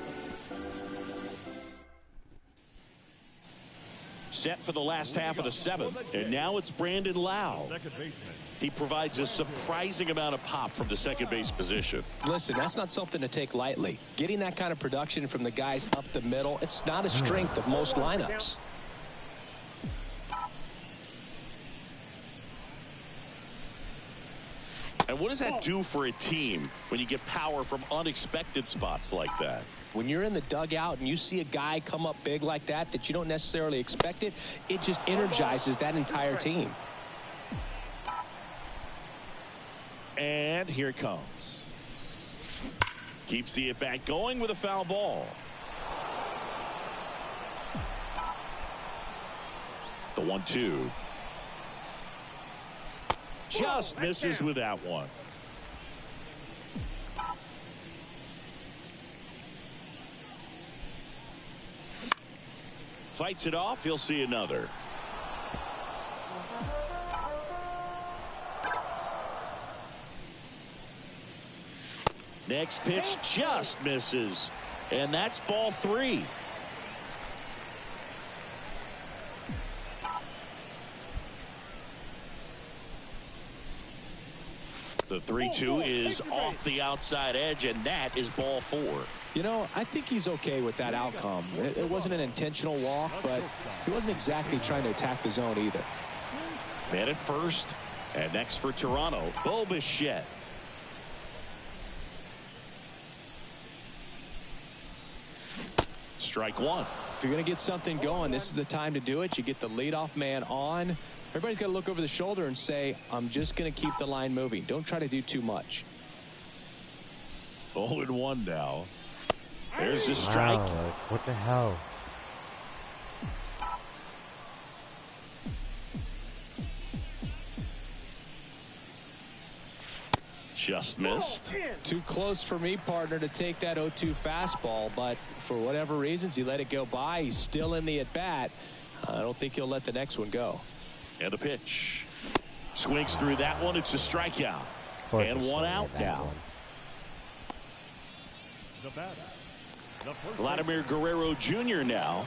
Set for the last half of the 7th, and now it's Brandon Lau. Second baseman. He provides a surprising amount of pop from the second base position. Listen, that's not something to take lightly. Getting that kind of production from the guys up the middle, it's not a strength of most lineups. And what does that do for a team when you get power from unexpected spots like that? When you're in the dugout and you see a guy come up big like that you don't necessarily expect it, it just energizes that entire team. And here it comes. Keeps the at-bat going with a foul ball. The 1-2. Just misses with that one. Fights it off. He'll see another. Next pitch just misses. And that's ball 3. The 3-2 is off the outside edge, and that is ball 4. You know, I think he's okay with that outcome. It wasn't an intentional walk, but he wasn't exactly trying to attack the zone either. Man at first, and next for Toronto, Bo Bichette. Strike 1. If you're going to get something going, this is the time to do it. You get the leadoff man on. Everybody's got to look over the shoulder and say, I'm just going to keep the line moving. Don't try to do too much. 0-1 now. There's the strike. Wow, what the hell? Just missed. Too close for me, partner, to take that 0-2 fastball, but for whatever reasons, he let it go by. He's still in the at-bat. I don't think he'll let the next one go. And the pitch. Swings through that one. It's a strikeout. And 1 out now. The batter. The first Vladimir Guerrero Jr. now.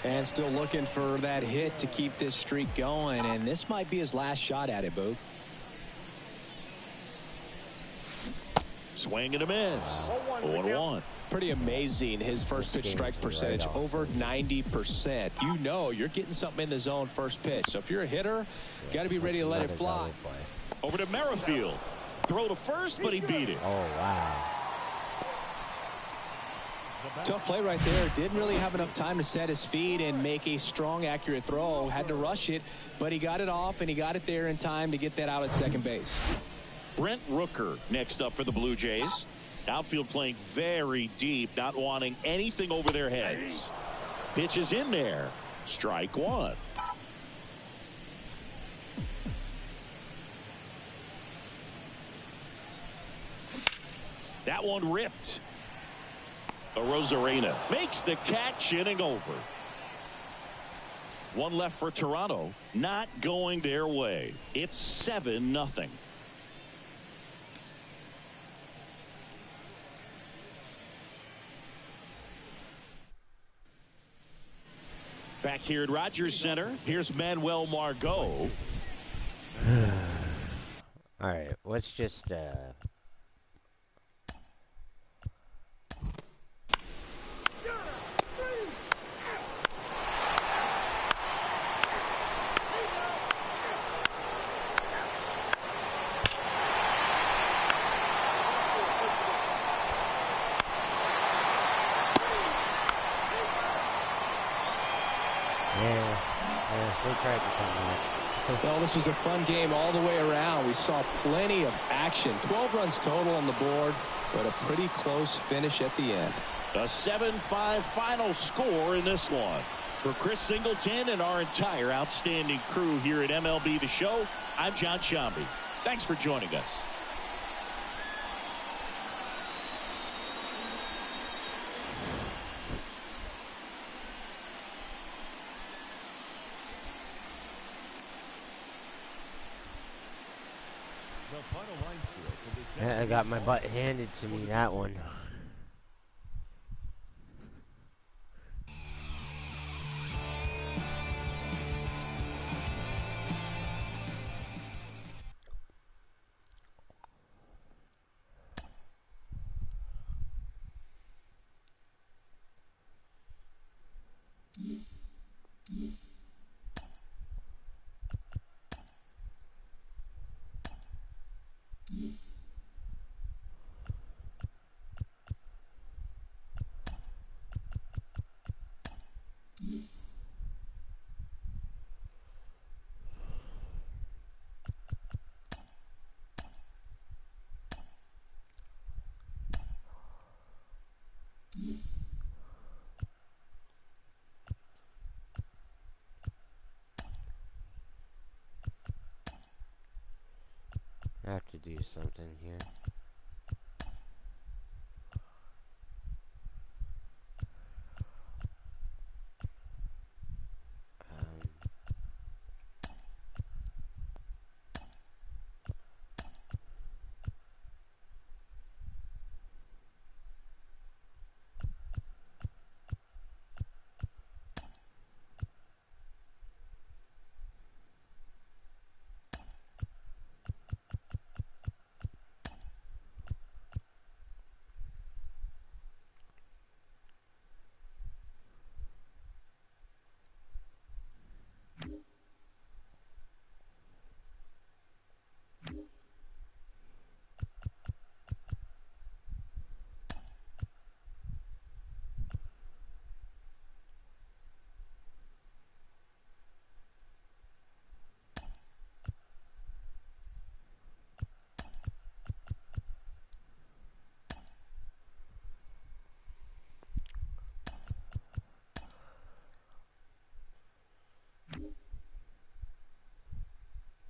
And still looking for that hit to keep this streak going, and this might be his last shot at it, Boog. Swing and a miss. 0-1. Pretty amazing, his first pitch strike percentage, over 90%. You know you're getting something in the zone first pitch. So if you're a hitter, got to be ready to let it fly. Over to Merrifield. Throw to first, but he beat it. Oh, wow. Tough play right there. Didn't really have enough time to set his feet and make a strong, accurate throw. Had to rush it, but he got it off, and he got it there in time to get that out at second base. Brent Rooker next up for the Blue Jays. Outfield playing very deep, not wanting anything over their heads. Pitch is in there. Strike 1. That one ripped. Rosarena makes the catch, inning over. One left for Toronto. Not going their way. It's 7-0. Back here at Rogers Center, here's Manuel Margot. All right, let's just they tried to come back. Well, this was a fun game all the way around. We saw plenty of action. 12 runs total on the board, but a pretty close finish at the end. A 7-5 final score in this one. For Chris Singleton and our entire outstanding crew here at MLB The Show, I'm John Shambi. Thanks for joining us. The final line score for this I got my butt handed to me that one. I have to do something here.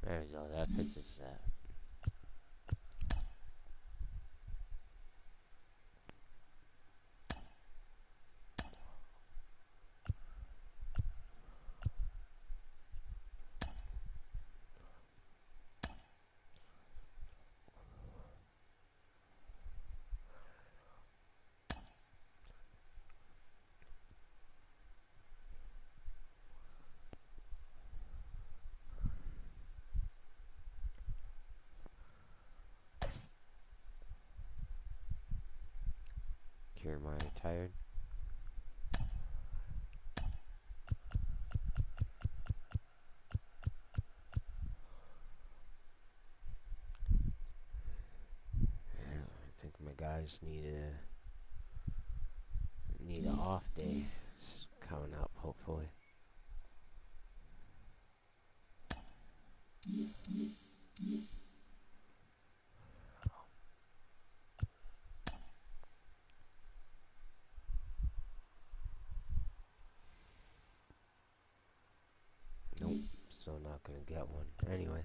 There we go, that fixes that. Kiermaier tired. I think my guys need an off day. It's coming up, hopefully. Nope, still not gonna get one. Anyway.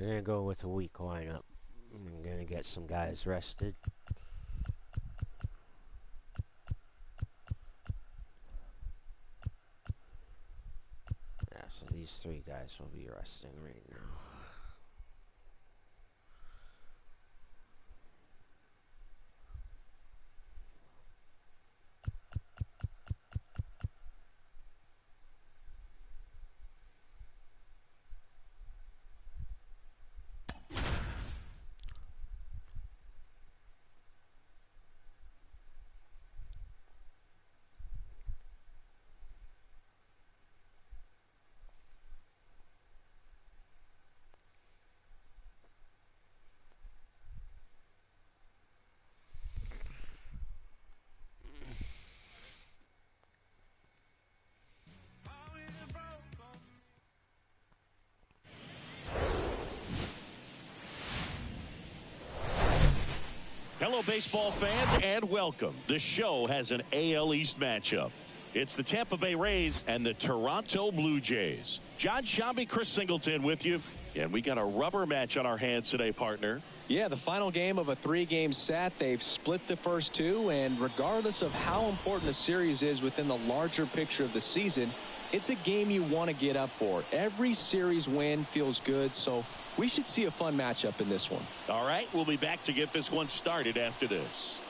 We're going to go with a weak lineup. I'm going to get some guys rested. Yeah, so these 3 guys will be resting right now. Hello, baseball fans, and welcome. The show has an AL East matchup. It's the Tampa Bay Rays and the Toronto Blue Jays. John Shambi, Chris Singleton with you. And we got a rubber match on our hands today, partner. Yeah, the final game of a 3-game set. They've split the first 2, and regardless of how important a series is within the larger picture of the season, it's a game you want to get up for. Every series win feels good, so we should see a fun matchup in this one. All right, we'll be back to get this one started after this.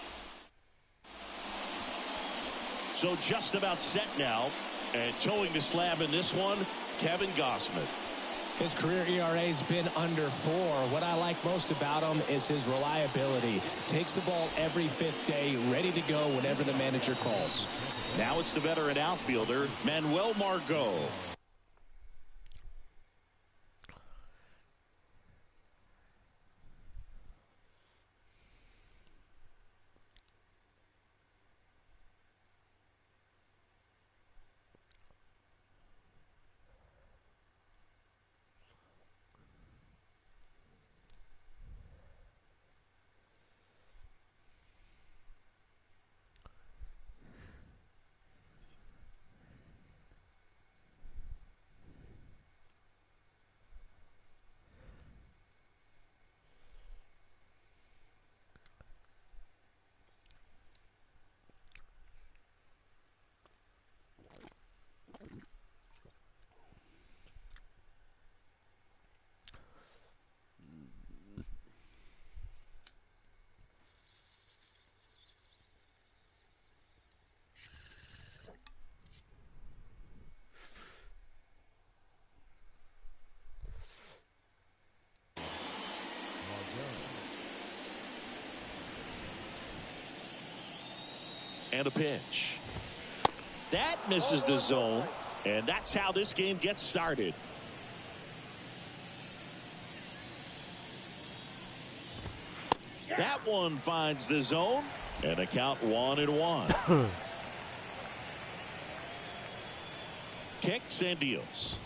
So just about set now, and towing the slab in this one, Kevin Gossman. His career ERA's been under 4. What I like most about him is his reliability. Takes the ball every 5th day, ready to go whenever the manager calls. Now it's the veteran outfielder, Manuel Margot. And a pitch. That misses the zone, and that's how this game gets started. That one finds the zone, and a count 1-1. Kicks and deals.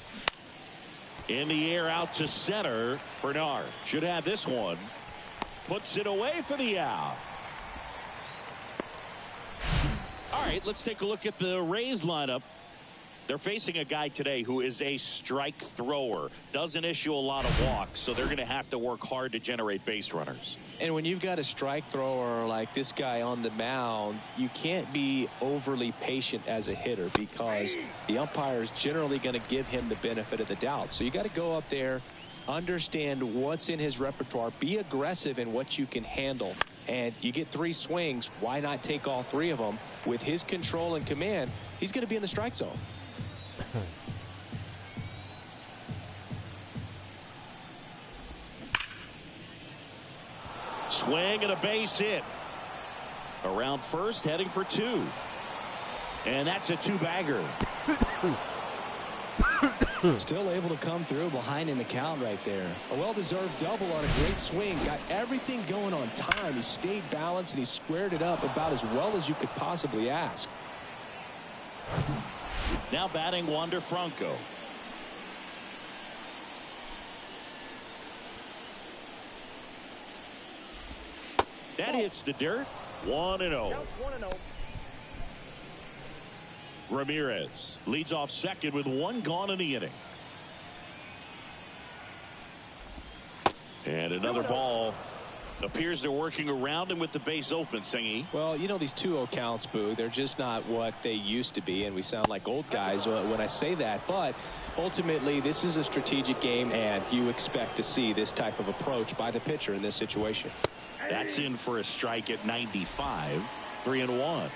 In the air out to center. Bernard should have this one. Puts it away for the out. All right, let's take a look at the Rays lineup. They're facing a guy today who is a strike thrower. Doesn't issue a lot of walks, so they're going to have to work hard to generate base runners. And when you've got a strike thrower like this guy on the mound, you can't be overly patient as a hitter because the umpire is generally going to give him the benefit of the doubt. So you got to go up there, understand what's in his repertoire, be aggressive in what you can handle. And you get 3 swings, why not take all 3 of them? With his control and command, he's going to be in the strike zone. Swing and a base hit. Around first, heading for 2. And that's a 2-bagger. Still able to come through behind in the count right there. A well-deserved double on a great swing. Got everything going on time. He stayed balanced and he squared it up about as well as you could possibly ask. Now batting Wander Franco. That hits the dirt. 1-0. Counts 1-0. Ramirez leads off second with 1 gone in the inning. another ball. Appears they're working around him with the base open, Singy. Well, you know, these 2-0 counts, Boo, they're just not what they used to be, and we sound like old guys when I say that. But ultimately, this is a strategic game, and you expect to see this type of approach by the pitcher in this situation. That's in for a strike at 95, 3-1.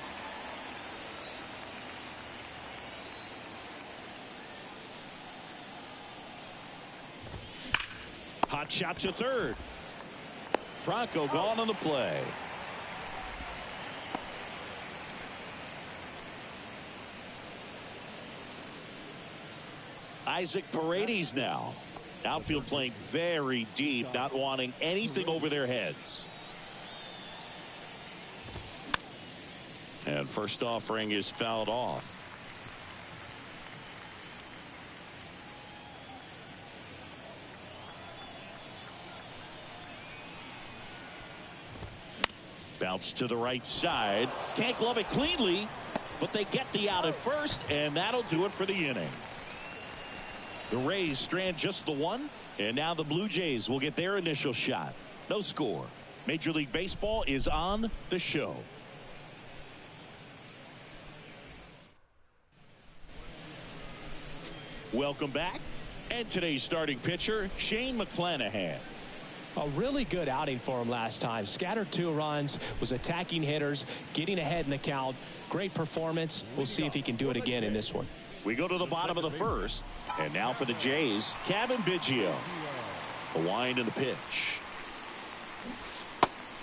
Hot shot to third. Franco gone on the play. Isaac Paredes now. Outfield playing very deep, not wanting anything over their heads. And first offering is fouled off. Bounce to the right side. Can't glove it cleanly, but they get the out at first, and that'll do it for the inning. The Rays strand just the one, and now the Blue Jays will get their initial shot. No score. Major League Baseball is on the show. Welcome back. And today's starting pitcher, Shane McClanahan. A really good outing for him last time. Scattered 2 runs, was attacking hitters, getting ahead in the count. Great performance. We'll see if he can do it again in this one. We go to the bottom of the first. And now for the Jays, Kevin Biggio. A wind in the pitch.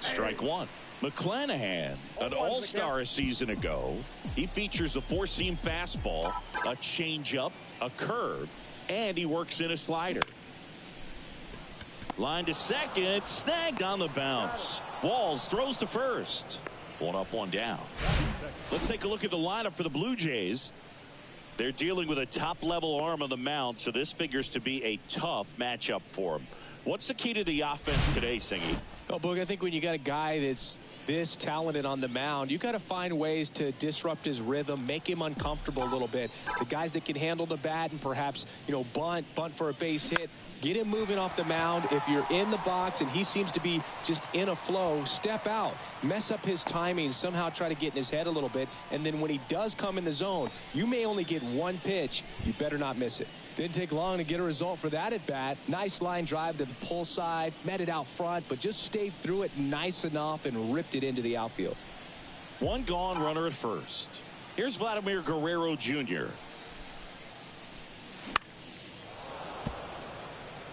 Strike one. McClanahan, an all-star a season ago. He features a 4-seam fastball, a changeup, a curve, and he works in a slider. Line to second, snagged on the bounce. Walls throws to first. 1 up, 1 down. Let's take a look at the lineup for the Blue Jays. They're dealing with a top-level arm on the mound, so this figures to be a tough matchup for them. What's the key to the offense today, Singy? Oh, Boog, I think when you got a guy that's this talented on the mound, you got to find ways to disrupt his rhythm, make him uncomfortable a little bit. The guys that can handle the bat and perhaps, you know, bunt for a base hit, get him moving off the mound. If you're in the box and he seems to be just in a flow, step out, mess up his timing, somehow try to get in his head a little bit. And then when he does come in the zone, you may only get one pitch. You better not miss it. Didn't take long to get a result for that at bat. Nice line drive to the pull side, met it out front, but just stayed through it nice enough and ripped it into the outfield. 1 gone, runner at first. Here's Vladimir Guerrero Jr.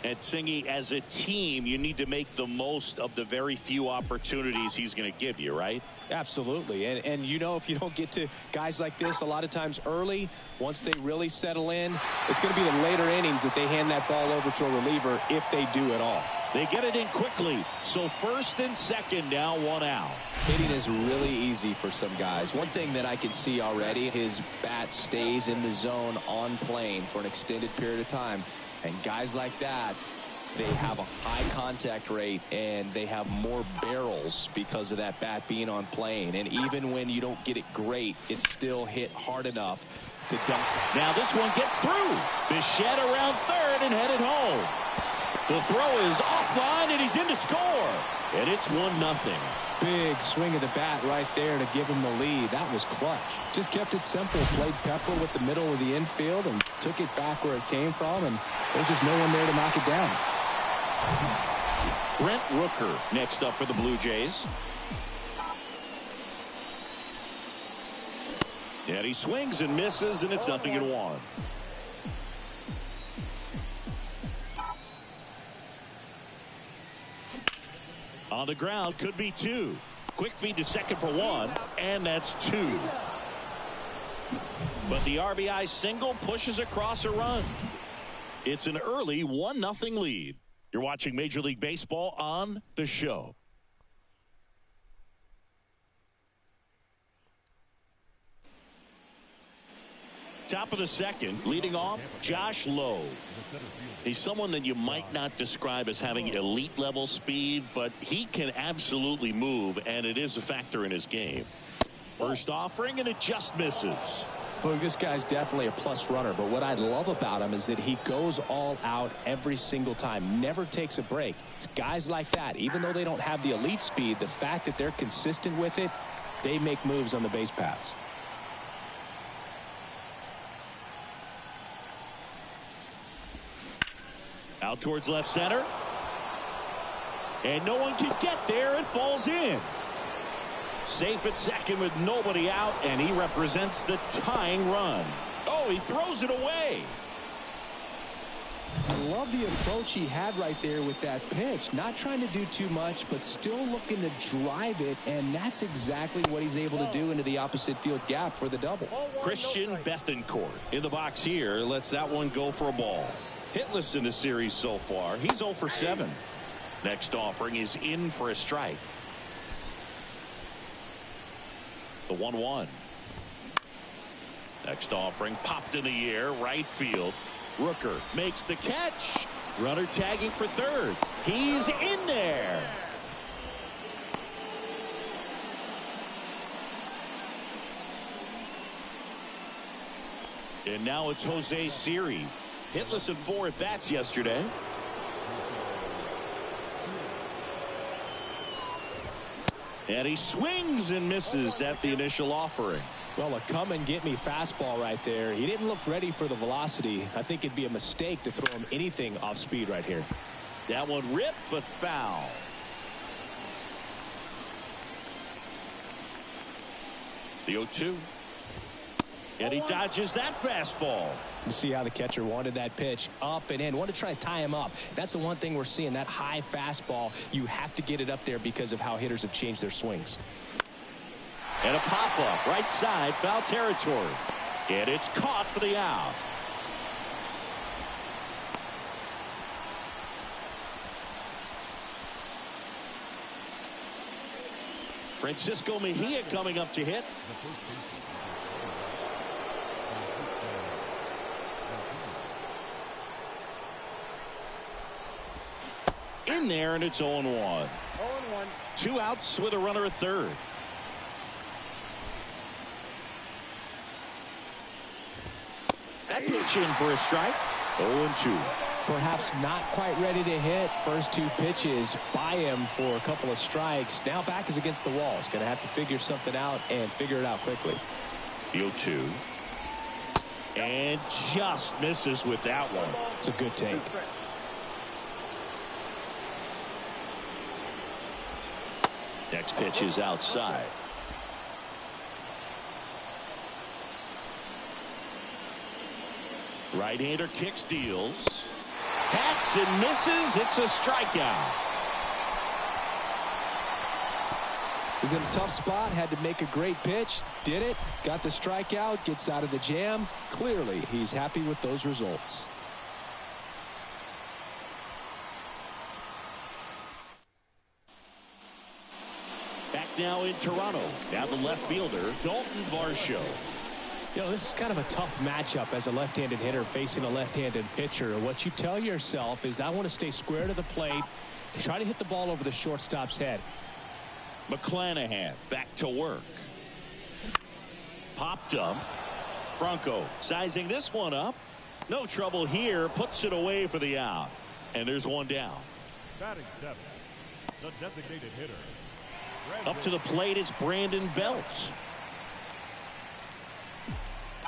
And Singy, as a team, you need to make the most of the very few opportunities he's going to give you, right? Absolutely. And you know, if you don't get to guys like this a lot of times early, once they really settle in, it's going to be the later innings that they hand that ball over to a reliever if they do at all. They get it in quickly. So first and second, now 1 out. Hitting is really easy for some guys. One thing that I can see already, his bat stays in the zone on plane for an extended period of time. And guys like that, they have a high contact rate and they have more barrels because of that bat being on plane. And even when you don't get it great, it's still hit hard enough to dump it. Now this one gets through. Bichette around third and headed home. The throw is offline and he's in to score. And it's 1-0. Big swing of the bat right there to give him the lead. That was clutch. Just kept it simple. Played pepper with the middle of the infield and took it back where it came from. And there's just no one there to knock it down. Brent Rooker next up for the Blue Jays. And he swings and misses, and it's 0-1. On the ground, could be 2. Quick feed to second for 1, and that's 2. But the RBI single pushes across a run. It's an early 1-0 lead. You're watching Major League Baseball on the show. Top of the second, leading off, Josh Lowe. He's someone that you might not describe as having elite level speed, but he can absolutely move, and it is a factor in his game. First offering, and it just misses. Look, this guy's definitely a plus runner, but what I love about him is that he goes all out every single time, never takes a break. It's guys like that, even though they don't have the elite speed, the fact that they're consistent with it, they make moves on the base paths. Out towards left center. And no one can get there. It falls in. Safe at second with nobody out, and he represents the tying run. Oh, he throws it away. I love the approach he had right there with that pitch. Not trying to do too much, but still looking to drive it, and that's exactly what he's able to do into the opposite field gap for the double. Christian Bethancourt in the box here lets that one go for a ball. Hitless in the series so far. He's 0 for 7. Next offering is in for a strike. The 1-1. Next offering popped in the air, right field. Rooker makes the catch. Runner tagging for third. He's in there. And now it's Jose Siri. Hitless in 4 at-bats yesterday. And he swings and misses at the initial offering. Well, a come-and-get-me fastball right there. He didn't look ready for the velocity. I think it'd be a mistake to throw him anything off speed right here. That one ripped, but foul. The 0-2. And he dodges that fastball. You see how the catcher wanted that pitch up and in. Wanted to try to tie him up. That's the one thing we're seeing, that high fastball. You have to get it up there because of how hitters have changed their swings. And a pop-up, right side, foul territory. And it's caught for the out. Francisco Mejia coming up to hit. In there, and it's 0-1. 0-1. 2 outs with a runner at third. That pitch in for a strike. 0-2. Perhaps not quite ready to hit. First 2 pitches by him for a couple of strikes. Now back is against the wall. He's going to have to figure something out and figure it out quickly. 0-2. And just misses with that one. It's a good take. Next pitch is outside. Right-hander kicks, deals. Hacks and misses. It's a strikeout. He's in a tough spot. Had to make a great pitch. Did it. Got the strikeout. Gets out of the jam. Clearly, he's happy with those results. Back now in Toronto. Now the left fielder, Dalton Varsho. You know, this is kind of a tough matchup as a left-handed hitter facing a left-handed pitcher. What you tell yourself is, I want to stay square to the plate, try to hit the ball over the shortstop's head. McClanahan back to work. Popped up. Franco sizing this one up. No trouble here. Puts it away for the out. And there's one down. Batting 7, the designated hitter. Up to the plate, it's Brandon Belt.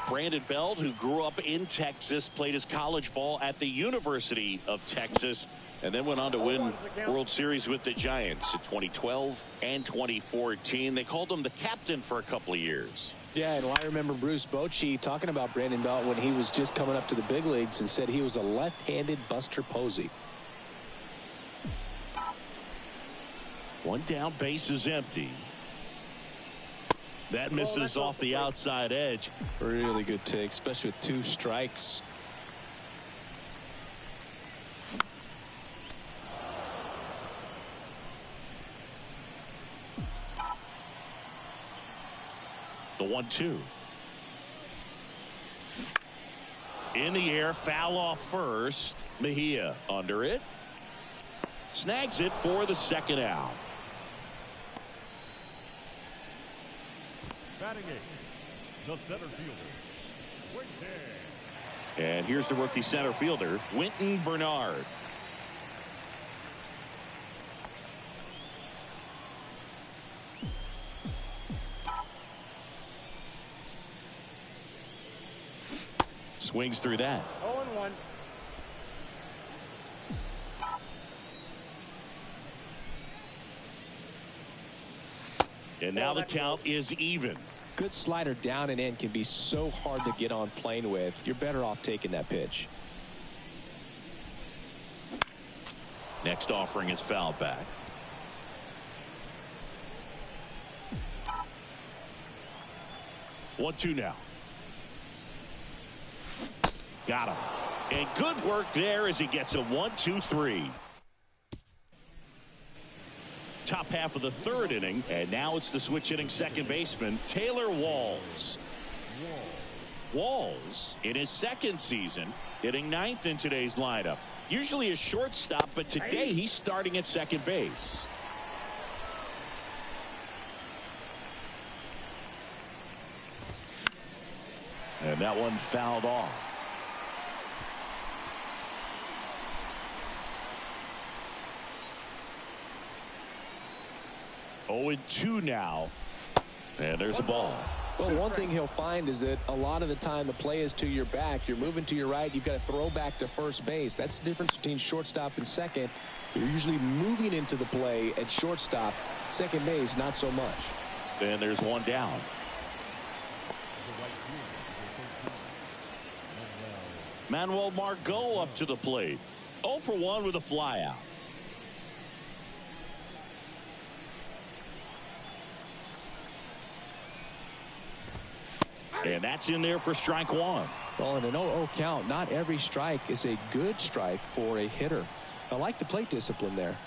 Brandon Belt, who grew up in Texas, played his college ball at the University of Texas, and then went on to win World Series with the Giants in 2012 and 2014. They called him the captain for a couple of years. Yeah, and I remember Bruce Bochy talking about Brandon Belt when he was just coming up to the big leagues and said he was a left-handed Buster Posey. One down, base is empty. That misses off the outside edge. Really good take, especially with 2 strikes. The 1-2. In the air, foul off first. Mejia under it. Snags it for the second out. Batting 8, the center fielder, And here's the rookie center fielder, Wynton Bernard. Swings through that. 0-1. And now the count is even. Good slider down and in can be so hard to get on plane with. You're better off taking that pitch. Next offering is fouled back. One-two now. Got him. And good work there as he gets a 1-2-3. Top half of the third inning, and now it's the switch hitting second baseman, Taylor Walls. Walls, in his second season, hitting ninth in today's lineup. Usually a shortstop, but today he's starting at second base. And that one fouled off. Oh, and 2 now. And there's a ball. Well, one thing he'll find is that a lot of the time the play is to your back. You're moving to your right. You've got to throw back to first base. That's the difference between shortstop and second. You're usually moving into the play at shortstop. Second base, not so much. And there's one down. Manuel Margot up to the plate. 0 for 1 with a flyout. And that's in there for strike one. Well, in an 0-0 count, not every strike is a good strike for a hitter. I like the plate discipline there.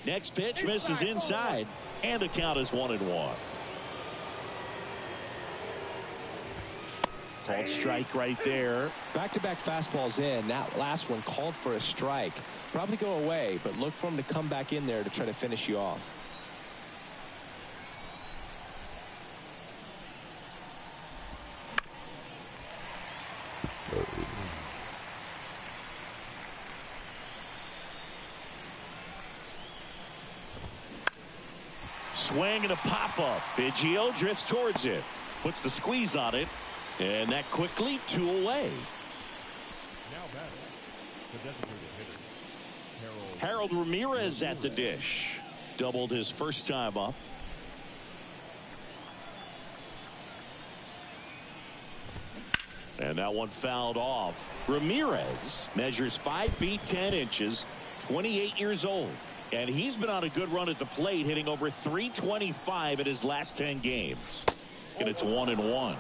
Next pitch misses inside, and the count is 1-1. Called strike right there. Back-to-back fastballs in. That last one called for a strike. Probably go away, but look for him to come back in there to try to finish you off. Swing and a pop-up. Biggio drifts towards it. Puts the squeeze on it. And that quickly 2 away. Now batting, the designated hitter, Harold Ramirez at the dish. Doubled his first time up. And that one fouled off. Ramirez measures 5 feet 10 inches, 28 years old. And he's been on a good run at the plate, hitting over .325 in his last 10 games. And it's 1-1.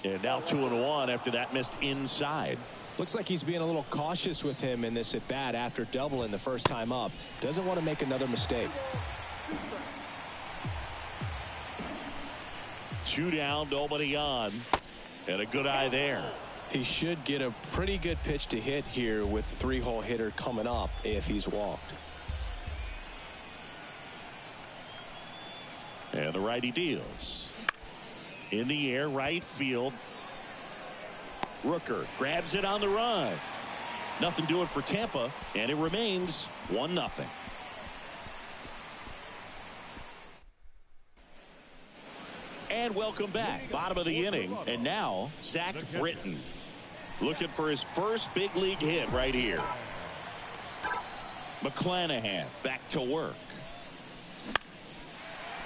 And now 2-1 after that missed inside. Looks like he's being a little cautious with him in this at bat after doubling the first time up. Doesn't want to make another mistake. 2 down, nobody on. And a good eye there. He should get a pretty good pitch to hit here with the 3-hole hitter coming up if he's walked. And the righty deals. In the air, right field. Rooker grabs it on the run. Nothing doing for Tampa, and it remains 1-0. And welcome back. Bottom of the inning. And now, Zach Britton. Looking for his first big league hit right here. McClanahan back to work.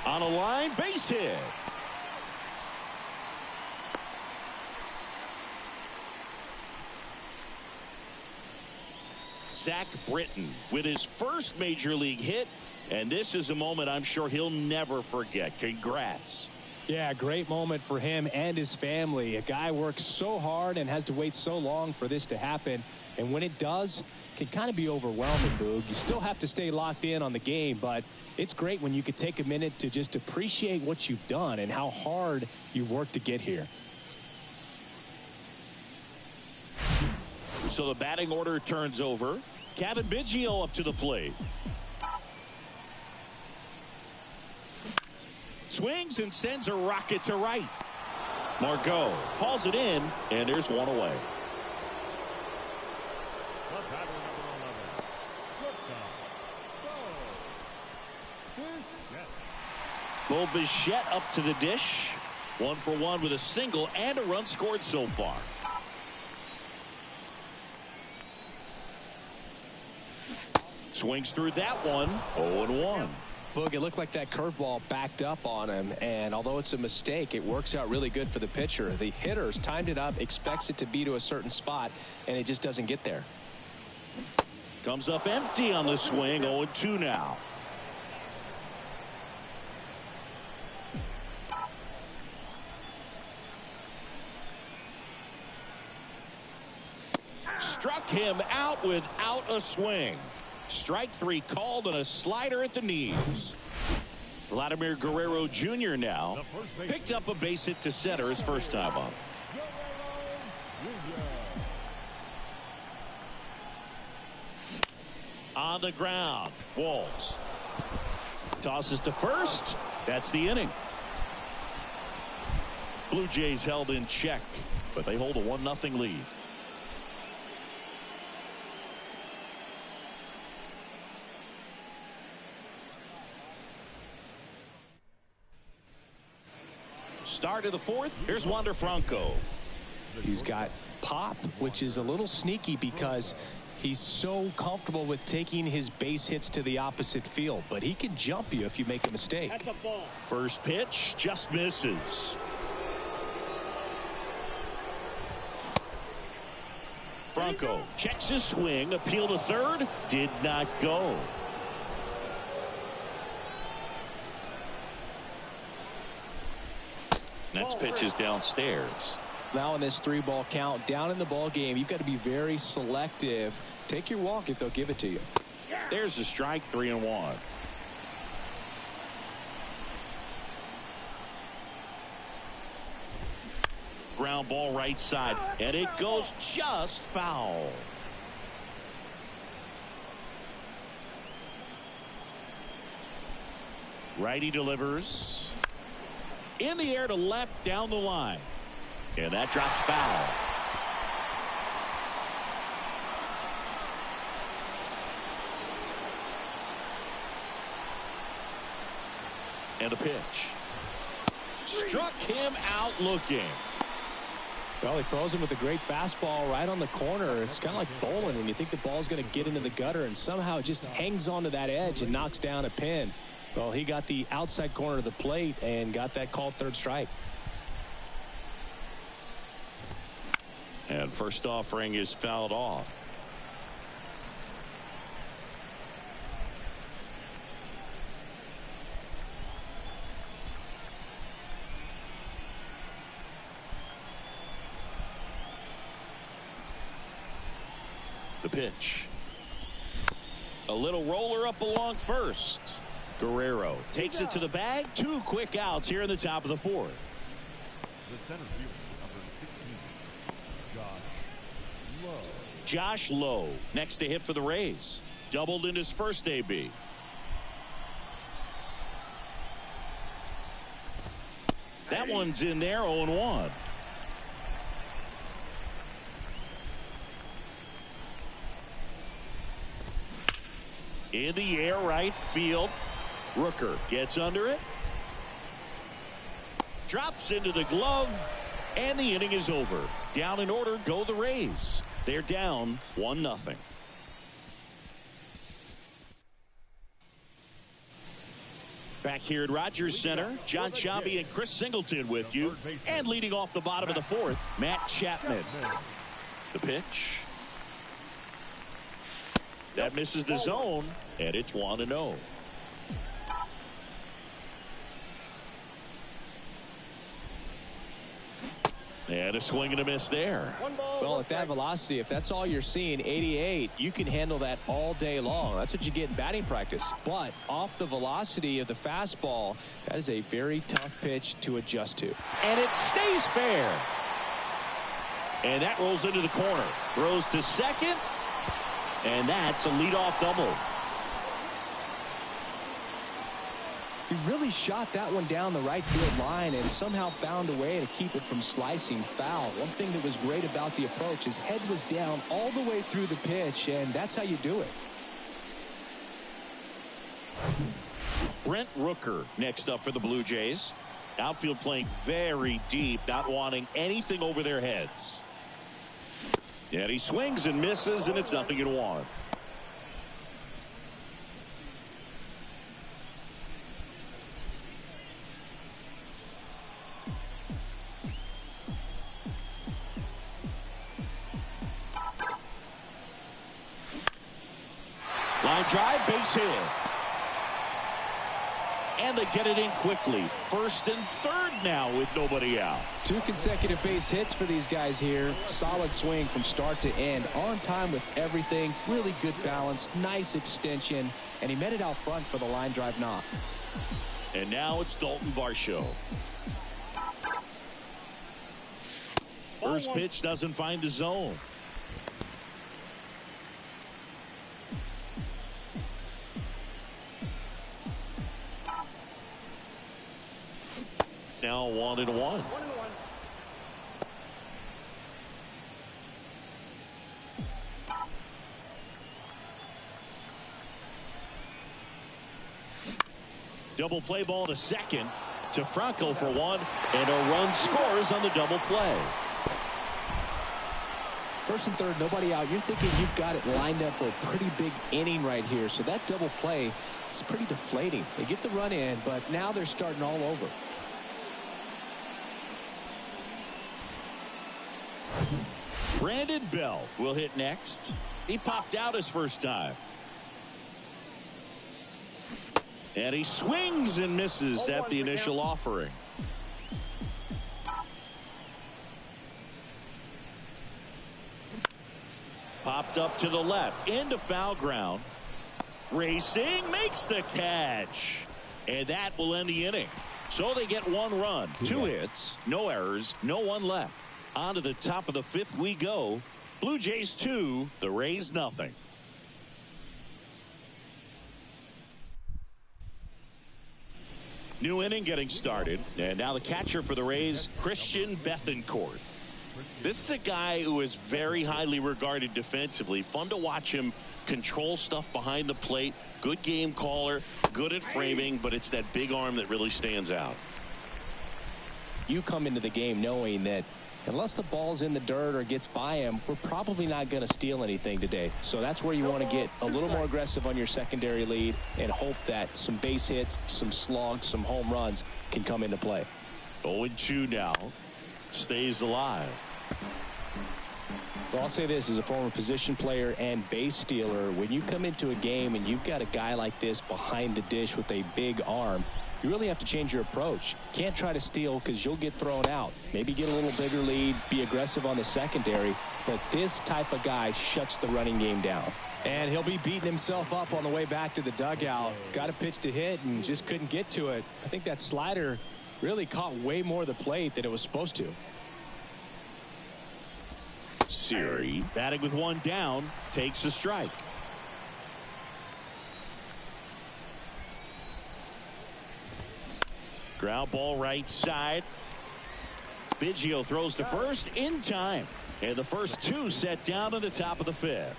On a line, base hit. Zach Britton with his first major league hit, and this is a moment I'm sure he'll never forget. Congrats. Yeah, great moment for him and his family. A guy works so hard and has to wait so long for this to happen, and when it does, it can kind of be overwhelming, Boog. You still have to stay locked in on the game, but it's great when you could take a minute to just appreciate what you've done and how hard you've worked to get here. So the batting order turns over. Kevin Biggio up to the plate. Swings and sends a rocket to right. Margot hauls it in, and there's one away. The batter, number 11, shortstop, Bo Bichette. Bo Bichette up to the dish. 1 for 1 with a single and a run scored so far. Swings through that one. 0-1. Boog, it looked like that curveball backed up on him, and although it's a mistake, it works out really good for the pitcher. The hitter's timed it up, expects it to be to a certain spot, and it just doesn't get there. Comes up empty on the swing. 0-2 now. Struck him out without a swing. Strike 3 called on a slider at the knees. Vladimir Guerrero Jr. now picked up a base hit to center his first time up. On the ground, Walls tosses to first. That's the inning. Blue Jays held in check, but they hold a 1-0 lead. Start of the 4th. Here's Wander Franco. He's got pop, which is a little sneaky because he's so comfortable with taking his base hits to the opposite field, but he can jump you if you make a mistake. That's a ball. First pitch just misses. Franco checks his swing. Appeal to third. Did not go. Next pitch is downstairs. Now in this 3-ball count, down in the ball game, you've got to be very selective. Take your walk if they'll give it to you. There's the strike. 3-1. Ground ball right side, and it goes just foul. Righty delivers. In the air to left down the line. And that drops foul. And a pitch. Struck him out looking. Well, he throws him with a great fastball right on the corner. It's kind of like bowling when you think the ball's going to get into the gutter, and somehow it just hangs onto that edge and knocks down a pin. Well, he got the outside corner of the plate and got that called third strike. And first offering is fouled off. The pitch. A little roller up along first. Guerrero takes it to the bag. 2 quick outs here in the top of the 4th. The center fielder, number 16, Josh Lowe. Josh Lowe next to hit for the Rays. Doubled in his first AB. That one's in there. 0-1. In the air right field. Rooker gets under it. Drops into the glove. And the inning is over. Down in order go the Rays. They're down 1-0. Back here at Rogers Center, John Chambi and Chris Singleton with you. And leading off the bottom of the 4th, Matt Chapman. The pitch. That misses the zone, and it's 1-0. And a swing and a miss there. Well, at that velocity, if that's all you're seeing, 88, you can handle that all day long. That's what you get in batting practice. But off the velocity of the fastball, that is a very tough pitch to adjust to. And it stays fair. And that rolls into the corner. Throws to second. And that's a leadoff double. He really shot that one down the right field line and somehow found a way to keep it from slicing foul. One thing that was great about the approach, his head was down all the way through the pitch, and that's how you do it. Brent Rooker next up for the Blue Jays. Outfield playing very deep, not wanting anything over their heads. And he swings and misses, and it's 0-1. Line drive, base hit. And they get it in quickly. First and third now with nobody out. 2 consecutive base hits for these guys here. Solid swing from start to end. On time with everything. Really good balance. Nice extension. And he met it out front for the line drive knock. And now it's Dalton Varsho. First pitch doesn't find the zone. Now 1-1. Double play ball to second to Franco for 1, and a run scores on the double play. First and third, nobody out. You're thinking you've got it lined up for a pretty big inning right here. So that double play is pretty deflating. They get the run in, but now they're starting all over. Brandon Bell will hit next. He popped out his first time. And he swings and misses at the initial offering. Popped up to the left into foul ground. Racing, makes the catch. And that will end the inning. So they get 1 run, 2 hits, no errors, no one left. On to the top of the 5th we go. Blue Jays 2, the Rays nothing. New inning getting started. And now the catcher for the Rays, Christian Bethancourt. This is a guy who is very highly regarded defensively. Fun to watch him control stuff behind the plate. Good game caller, good at framing, but it's that big arm that really stands out. You come into the game knowing that unless the ball's in the dirt or gets by him, we're probably not going to steal anything today. So that's where you want to get a little more aggressive on your secondary lead and hope that some base hits, some slugs, some home runs can come into play. 0-2 now. Stays alive. Well, I'll say this as a former position player and base stealer. When you come into a game and you've got a guy like this behind the dish with a big arm, you really have to change your approach. Can't try to steal because you'll get thrown out. Maybe get a little bigger lead, be aggressive on the secondary. But this type of guy shuts the running game down. And he'll be beating himself up on the way back to the dugout. Got a pitch to hit and just couldn't get to it. I think that slider really caught way more of the plate than it was supposed to. Siri, batting with 1 down, takes a strike. Ground ball right side. Biggio throws to first in time. And the first 2 set down at the top of the 5th.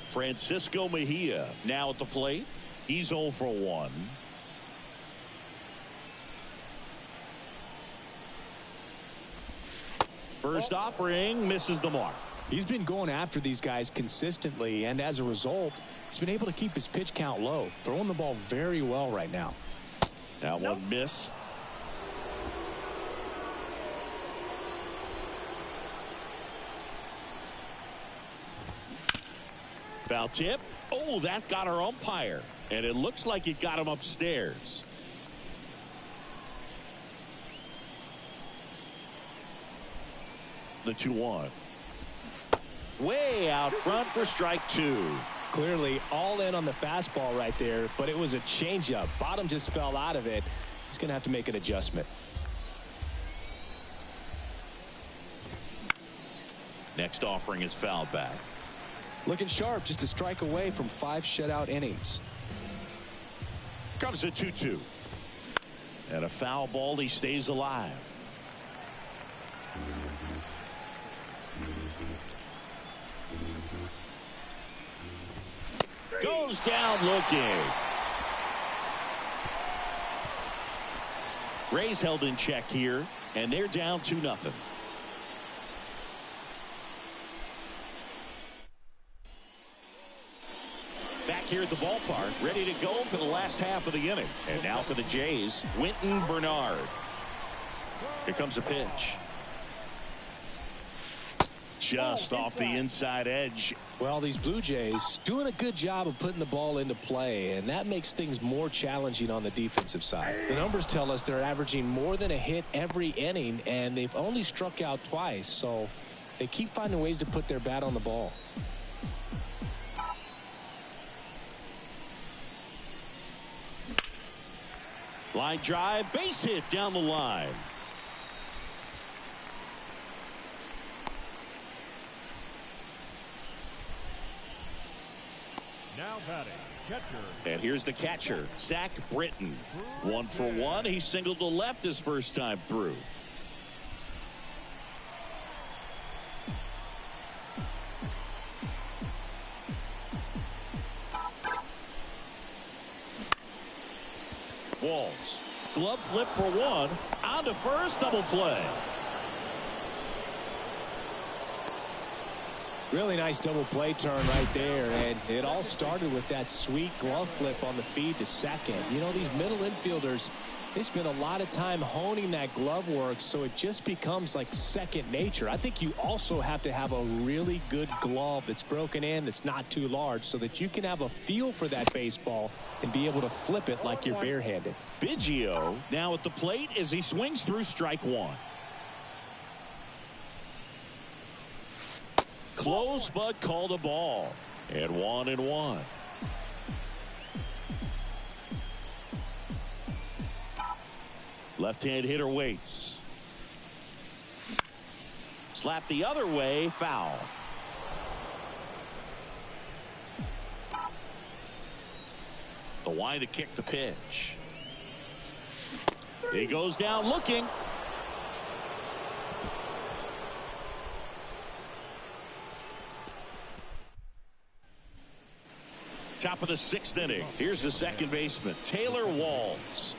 Francisco Mejia now at the plate. He's 0 for 1. First offering misses the mark. He's been going after these guys consistently, and as a result, he's been able to keep his pitch count low, throwing the ball very well right now. That one missed. Foul tip. Oh, that got our umpire, and it looks like it got him upstairs. The 2-1. Way out front for strike 2. Clearly all in on the fastball right there, but it was a changeup. Bottom just fell out of it. He's going to have to make an adjustment. Next offering is fouled back. Looking sharp, just a strike away from 5 shutout innings. Comes a 2-2. And a foul ball. He stays alive. Goes down looking. Rays held in check here, and they're down 2-0. Back here at the ballpark, ready to go for the last half of the inning. And now for the Jays, Winton Bernard. Here comes a pitch. Just off the inside edge. Well, these Blue Jays doing a good job of putting the ball into play, and that makes things more challenging on the defensive side. The numbers tell us they're averaging more than a hit every inning, and they've only struck out twice, so they keep finding ways to put their bat on the ball. Line drive, base hit down the line. Now batting, catcher. And here's the catcher, Zach Britton. 1 for 1. He singled to left his first time through. Walls. Glove flip for 1. On to first, double play. Really nice double play turn right there, and it all started with that sweet glove flip on the feed to second. You know, these middle infielders, they spend a lot of time honing that glove work, so it just becomes like second nature. I think you also have to have a really good glove that's broken in, that's not too large, so that you can have a feel for that baseball and be able to flip it like you're barehanded. Biggio now at the plate as he swings through strike 1. Close but called a ball. And 1-1. Left-hand hitter waits. Slap the other way, foul. The wind to kick the pitch. He goes down looking. Top of the 6th inning. Here's the second baseman, Taylor Walls.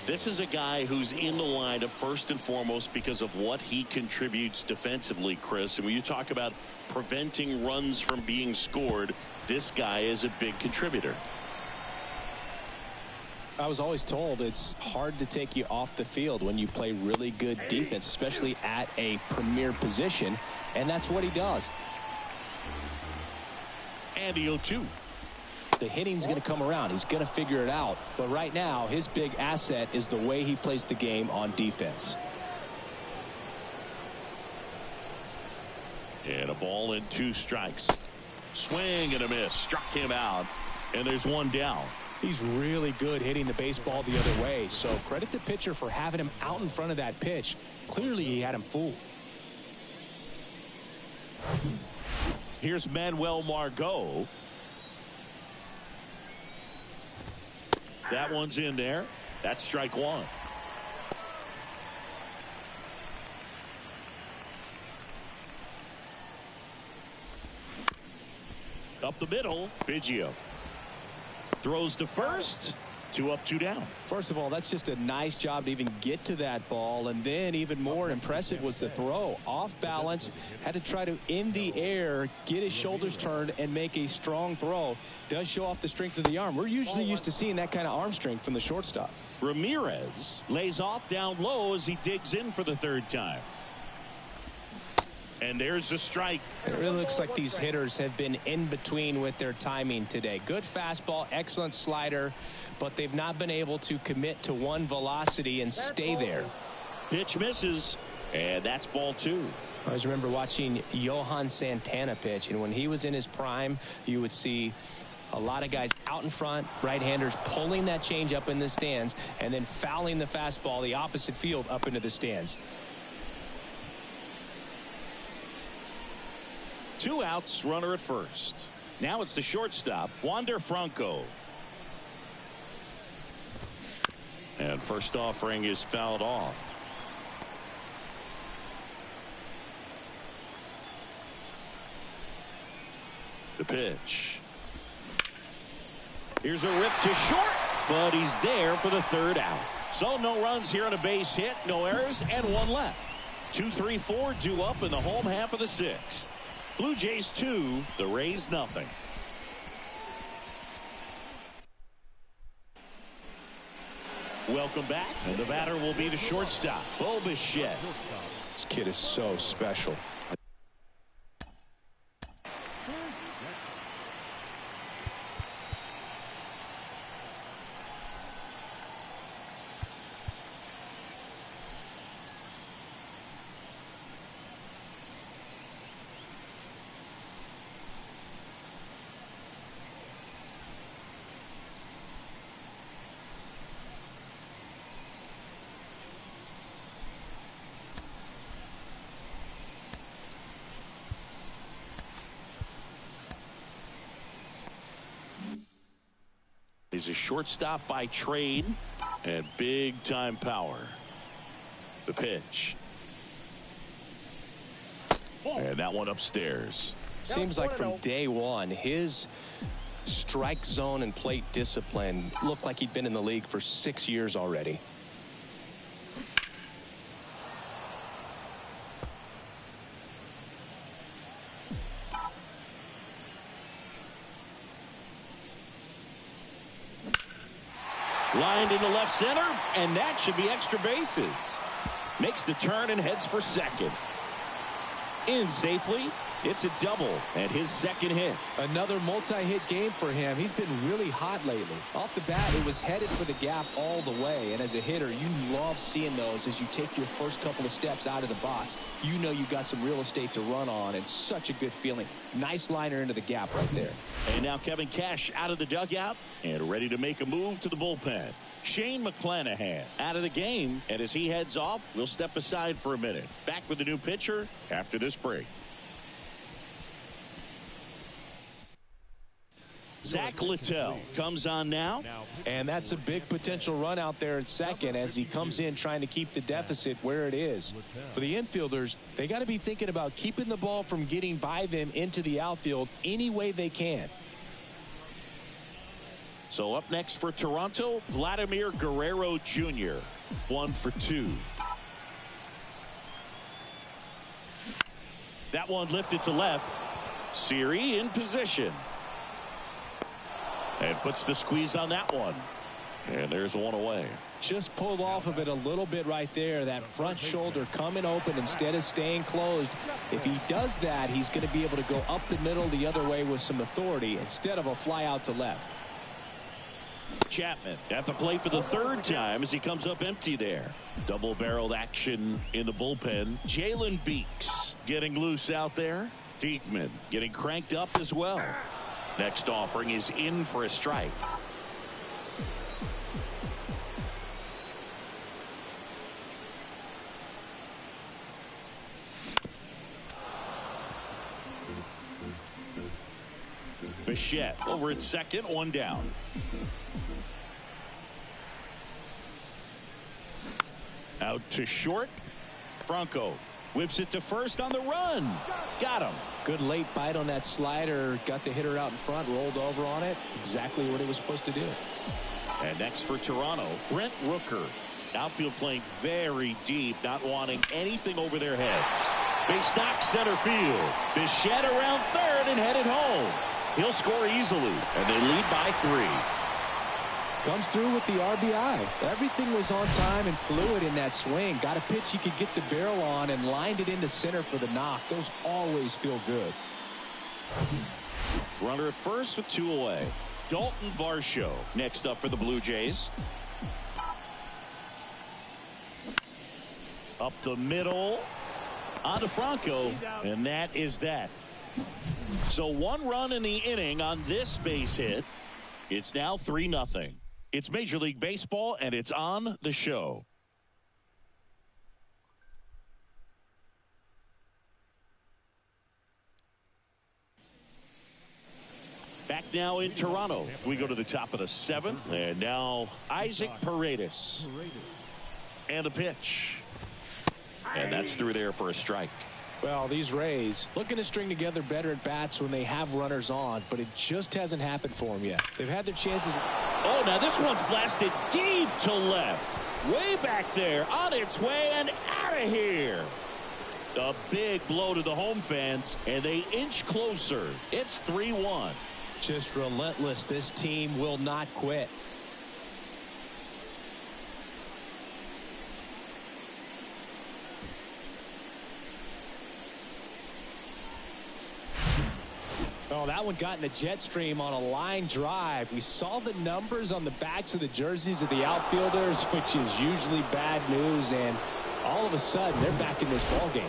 This is a guy who's in the lineup first and foremost because of what he contributes defensively, Chris. And when you talk about preventing runs from being scored, this guy is a big contributor. I was always told it's hard to take you off the field when you play really good defense, especially at a premier position, and that's what he does. And the 0-2. The hitting's going to come around. He's going to figure it out. But right now, his big asset is the way he plays the game on defense. And a ball and 2 strikes. Swing and a miss. Struck him out. And there's 1 down. He's really good hitting the baseball the other way. So credit the pitcher for having him out in front of that pitch. Clearly, he had him fooled. Here's Manuel Margot. That one's in there. That's strike 1. Up the middle, Biggio. Throws to first. 2 up, 2 down. First of all, that's just a nice job to even get to that ball. And then even more impressive was the throw. Off balance, had to try to, in the air, get his shoulders turned and make a strong throw. Does show off the strength of the arm. We're usually used to seeing that kind of arm strength from the shortstop. Ramirez lays off down low as he digs in for the 3rd time. And there's the strike. It really looks like these hitters have been in between with their timing today. Good fastball, excellent slider, but they've not been able to commit to one velocity and stay there. Pitch misses, and that's ball 2. I always remember watching Johan Santana pitch, and when he was in his prime, you would see a lot of guys out in front, right-handers pulling that change up in the stands, and then fouling the fastball the opposite field up into the stands. 2 outs, runner at first. Now it's the shortstop, Wander Franco. And first offering is fouled off. The pitch. Here's a rip to short, but he's there for the 3rd out. So no runs here on a base hit, no errors, and 1 left. 2, 3, 4 due up in the home half of the 6th. Blue Jays 2, the Rays nothing. Welcome back, and the batter will be the shortstop, Bo Bichette. This kid is so special. He's a shortstop by trade and big time power. The pitch. And that one upstairs. Seems like from day one, his strike zone and plate discipline looked like he'd been in the league for 6 years already. Lined into left center, and that should be extra bases. Makes the turn and heads for second. In safely. It's a double and his 2nd hit. Another multi-hit game for him. He's been really hot lately. Off the bat, it was headed for the gap all the way. And as a hitter, you love seeing those as you take your first couple of steps out of the box. You know you got some real estate to run on, and such a good feeling. Nice liner into the gap right there. And now Kevin Cash out of the dugout and ready to make a move to the bullpen. Shane McClanahan out of the game, and as he heads off, we'll step aside for a minute. Back with the new pitcher after this break. Zach Littell comes on now. And that's a big potential run out there at second as he comes in trying to keep the deficit where it is. For the infielders, they got to be thinking about keeping the ball from getting by them into the outfield any way they can. So up next for Toronto, Vladimir Guerrero Jr. 1 for 2. That one lifted to left. Siri in position. And puts the squeeze on that one. And there's one away. Just pulled off of it a little bit right there. That front shoulder coming open instead of staying closed. If he does that, he's going to be able to go up the middle the other way with some authority instead of a fly out to left. Chapman at the plate for the 3rd time as he comes up empty there. Double-barreled action in the bullpen. Jalen Beeks getting loose out there. Diekman getting cranked up as well. Next offering is in for a strike. Bichette over at second, 1 down. Out to short. Franco whips it to first on the run. Got him. Good late bite on that slider. Got the hitter out in front, rolled over on it. Exactly what it was supposed to do. And next for Toronto, Brent Rooker. Outfield playing very deep, not wanting anything over their heads. Base knock center field. Bichette around third and headed home. He'll score easily, and they lead by 3. Comes through with the RBI. Everything was on time and fluid in that swing. Got a pitch he could get the barrel on and lined it into center for the knock. Those always feel good. Runner at first with 2 away. Dalton Varsho next up for the Blue Jays. Up the middle. Onto Franco. And that is that. So 1 run in the inning on this base hit. It's now 3-0. It's Major League Baseball, and it's on the show. now in Toronto. We go to the top of the 7th, and now Isaac Paredes. And the pitch. And that's through there for a strike. Well, these Rays looking to string together better at bats when they have runners on, but it just hasn't happened for them yet. They've had their chances. Oh, now this one's blasted deep to left. Way back there, on its way and out of here. A big blow to the home fans, and they inch closer. It's 3-1. Just relentless. This team will not quit. Oh, that one got in the jet stream on a line drive. We saw the numbers on the backs of the jerseys of the outfielders, which is usually bad news, and all of a sudden they're back in this ball game.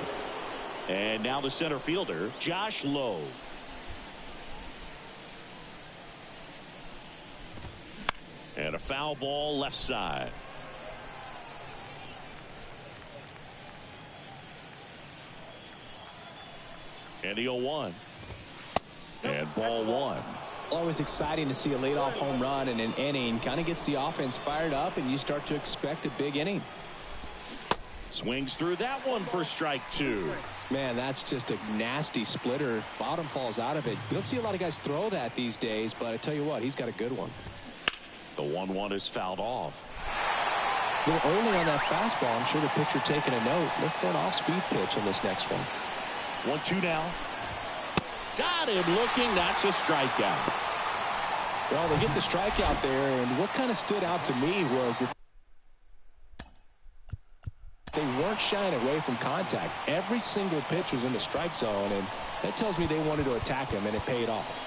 And now the center fielder, Josh Lowe. And a foul ball left side. And the 0-1. And ball 1. Always exciting to see a leadoff home run in an inning. Kind of gets the offense fired up, and you start to expect a big inning. Swings through that one for strike 2. Man, that's just a nasty splitter. Bottom falls out of it. You don't see a lot of guys throw that these days, but I tell you what, he's got a good one. The 1-1 is fouled off. A little early on that fastball. I'm sure the pitcher taking a note. Look for an off-speed pitch on this next one. 1-2 now. Got him looking. That's a strikeout. Well, they get the strikeout there, and what kind of stood out to me was that they weren't shying away from contact. Every single pitch was in the strike zone, and that tells me they wanted to attack him, and it paid off.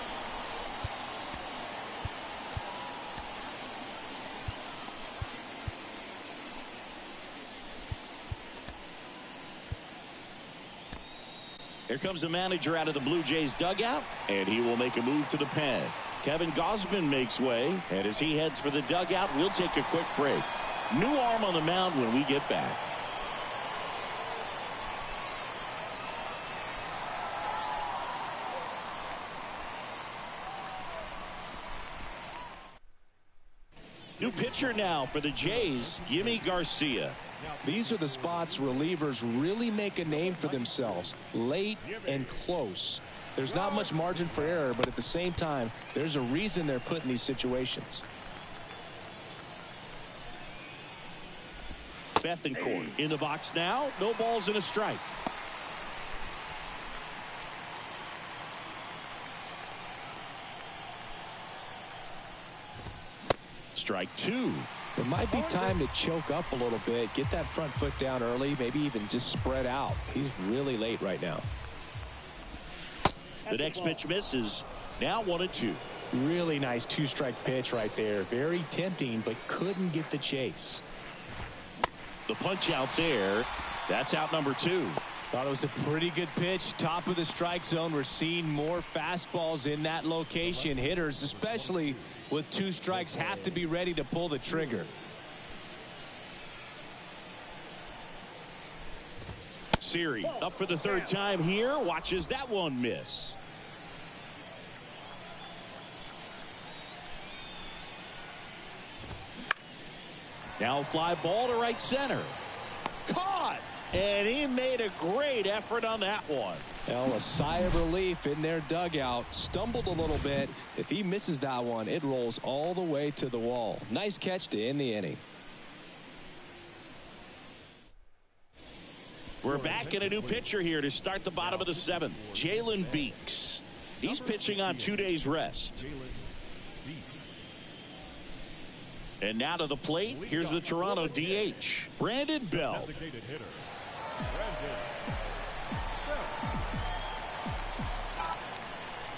Here comes the manager out of the Blue Jays dugout, and he will make a move to the pen. Kevin Gausman makes way, and as he heads for the dugout, we'll take a quick break. New arm on the mound when we get back. New pitcher now for the Jays, Yimi Garcia. These are the spots relievers really make a name for themselves. Late and close. There's not much margin for error, but at the same time, there's a reason they're put in these situations. Bethancourt in the box now. No balls and a strike. Strike 2. It might be time to choke up a little bit, get that front foot down early, maybe even just spread out. He's really late right now. The next pitch misses. Now 1-2. Really nice two-strike pitch right there. Very tempting, but couldn't get the chase. The punch out there. That's out number 2. Thought it was a pretty good pitch. Top of the strike zone. We're seeing more fastballs in that location. Hitters, especially with 2 strikes, have to be ready to pull the trigger. Siri up for the 3rd time here. Watches that one miss. Now fly ball to right center. Caught! And he made a great effort on that one. Well, a sigh of relief in their dugout. Stumbled a little bit. If he misses that one, it rolls all the way to the wall. Nice catch to end the inning. We're back in a new pitcher here to start the bottom of the 7th. Jalen Beeks. He's pitching on 2 days rest. And now to the plate, here's the Toronto DH, Brandon Bell.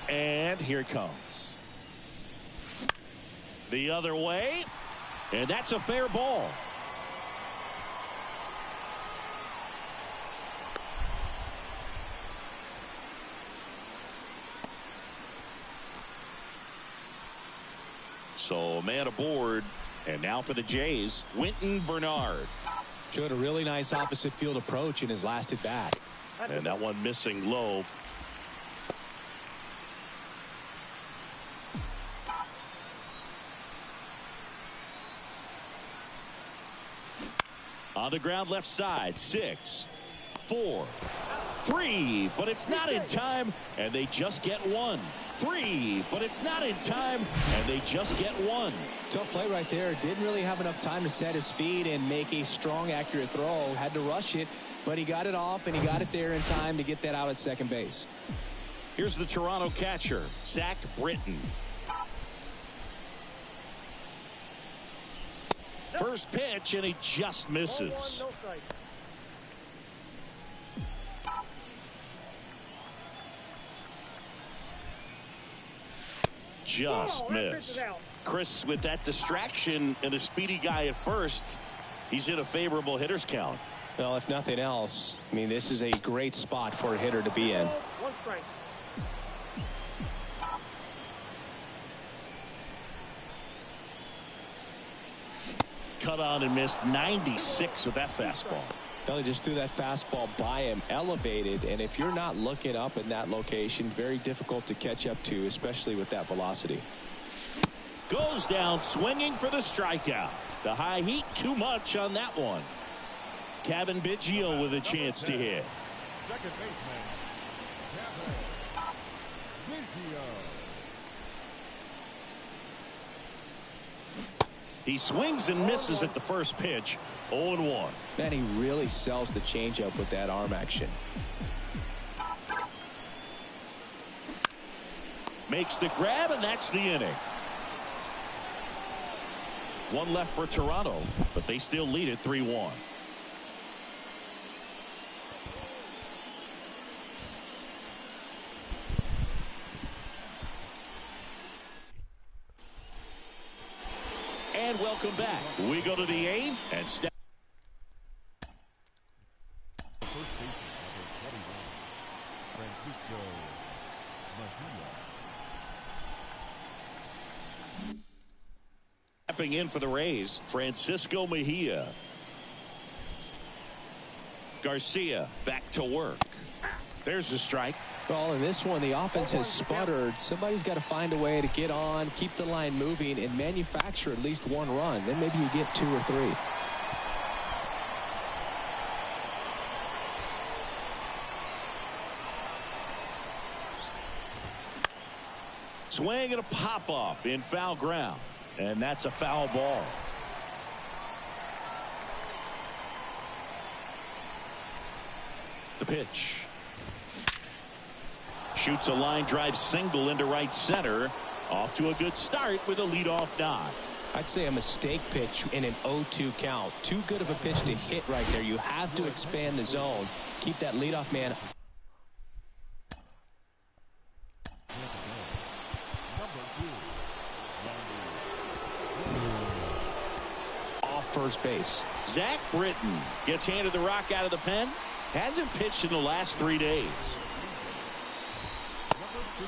And here it comes. The other way, and that's a fair ball. So man aboard. And now for the Jays, Winton Bernard. Showed a really nice opposite field approach in his last at bat. And that one missing low. On the ground left side. 6, 4, 3, but it's not in time, and they just get 1. 3, but it's not in time, and they just get 1. Tough play right there. Didn't really have enough time to set his feet and make a strong, accurate throw. Had to rush it, but he got it off, and he got it there in time to get that out at second base. Here's the Toronto catcher, Zach Britton. First pitch, and he just misses. No strike. Just missed. Chris, with that distraction and a speedy guy at first, he's in a favorable hitter's count. Well, if nothing else, I mean, this is a great spot for a hitter to be in. 1 strike. Cut on and missed 96 with that fastball. Well, he just threw that fastball by him, elevated, and if you're not looking up in that location, very difficult to catch up to, especially with that velocity. Goes down swinging for the strikeout. The high heat too much on that one. Kevin Biggio with a chance to hit. Second baseman, Kevin Biggio. He swings and misses at the first pitch. 0-1. Man, he really sells the changeup with that arm action. Makes the grab, and that's the inning. 1 left for Toronto, but they still lead it 3-1. And welcome back. We go to the 8th and step. First baseman, number 21, Francisco Mejia. Stepping in for the Rays, Francisco Mejia. Garcia back to work. There's a strike. Well, in this one, the offense has sputtered. Somebody's got to find a way to get on, keep the line moving, and manufacture at least 1 run. Then maybe you get 2 or 3. Swing and a pop-up in foul ground. And that's a foul ball. The pitch. Shoots a line drive single into right center. Off to a good start with a leadoff nod. I'd say a mistake pitch in an 0-2 count. Too good of a pitch to hit right there. You have to expand the zone. Keep that leadoff man off first base. Zach Britton gets handed the rock out of the pen. Hasn't pitched in the last 3 days. Number 53,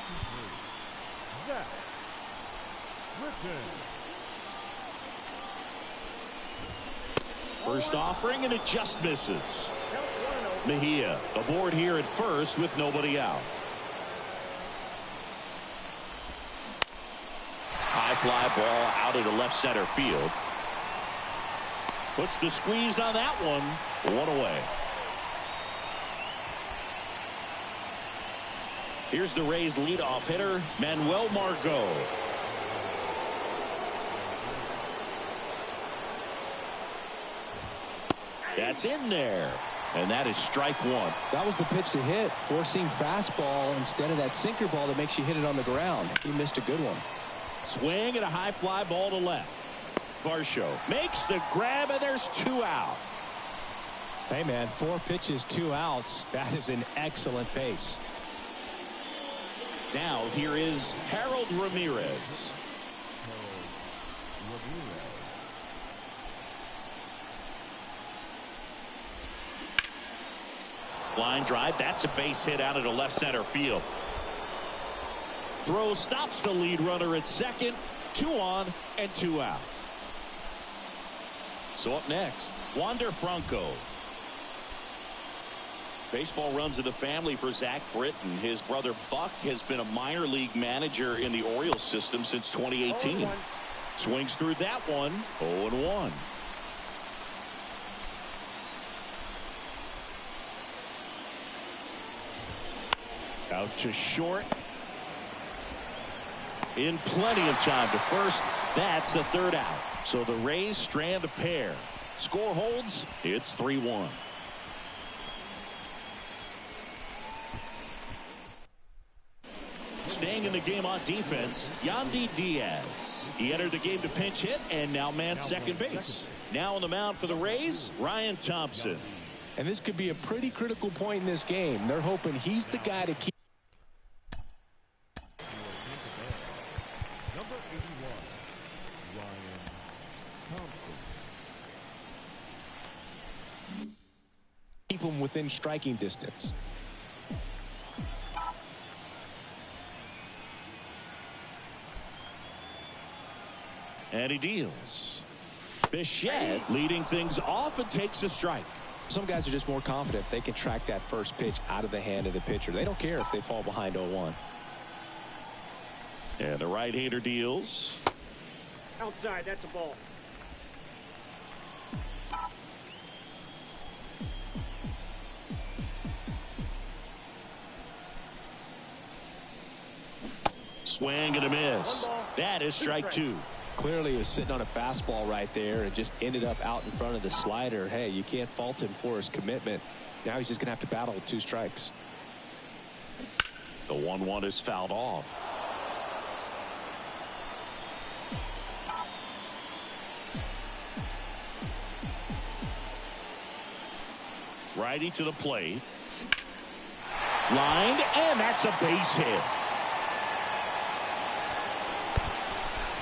Zach Britton. First offering, and it just misses. Mejia aboard here at first with nobody out. High fly ball out into left center field. Puts the squeeze on that one. 1 away. Here's the Rays leadoff hitter, Manuel Margot. That's in there. And that is strike 1. That was the pitch to hit. Four-seam fastball instead of that sinker ball that makes you hit it on the ground. He missed a good one. Swing and a high fly ball to left. Varsho makes the grab, and there's 2 out. Hey, man, 4 pitches, 2 outs. That is an excellent pace. Now here is Harold Ramirez. Line drive. That's a base hit out into left center field. Throw stops the lead runner at second. 2 on and 2 out. So up next, Wander Franco. Baseball runs in the family for Zach Britton. His brother Buck has been a minor league manager in the Orioles system since 2018. Swings through that one. 0-1. Out to short. In plenty of time to first. That's the third out. So the Rays strand a pair. Score holds. It's 3-1. Staying in the game on defense, Yandy Diaz. He entered the game to pinch hit and now man second base. Now on the mound for the Rays, Ryan Thompson. And this could be a pretty critical point in this game. They're hoping he's the guy to keep. Number 81, Ryan Thompson. Keep him within striking distance. And he deals. Bichette leading things off and takes a strike. Some guys are just more confident if they can track that first pitch out of the hand of the pitcher. They don't care if they fall behind 0-1. And the right-hander deals. Outside, that's a ball. Swing and a miss. That is strike two. Clearly he was sitting on a fastball right there and just ended up out in front of the slider. Hey, you can't fault him for his commitment. Now he's just going to have to battle with 2 strikes. The 1-1 is fouled off. Righty to the plate. Lined, and that's a base hit.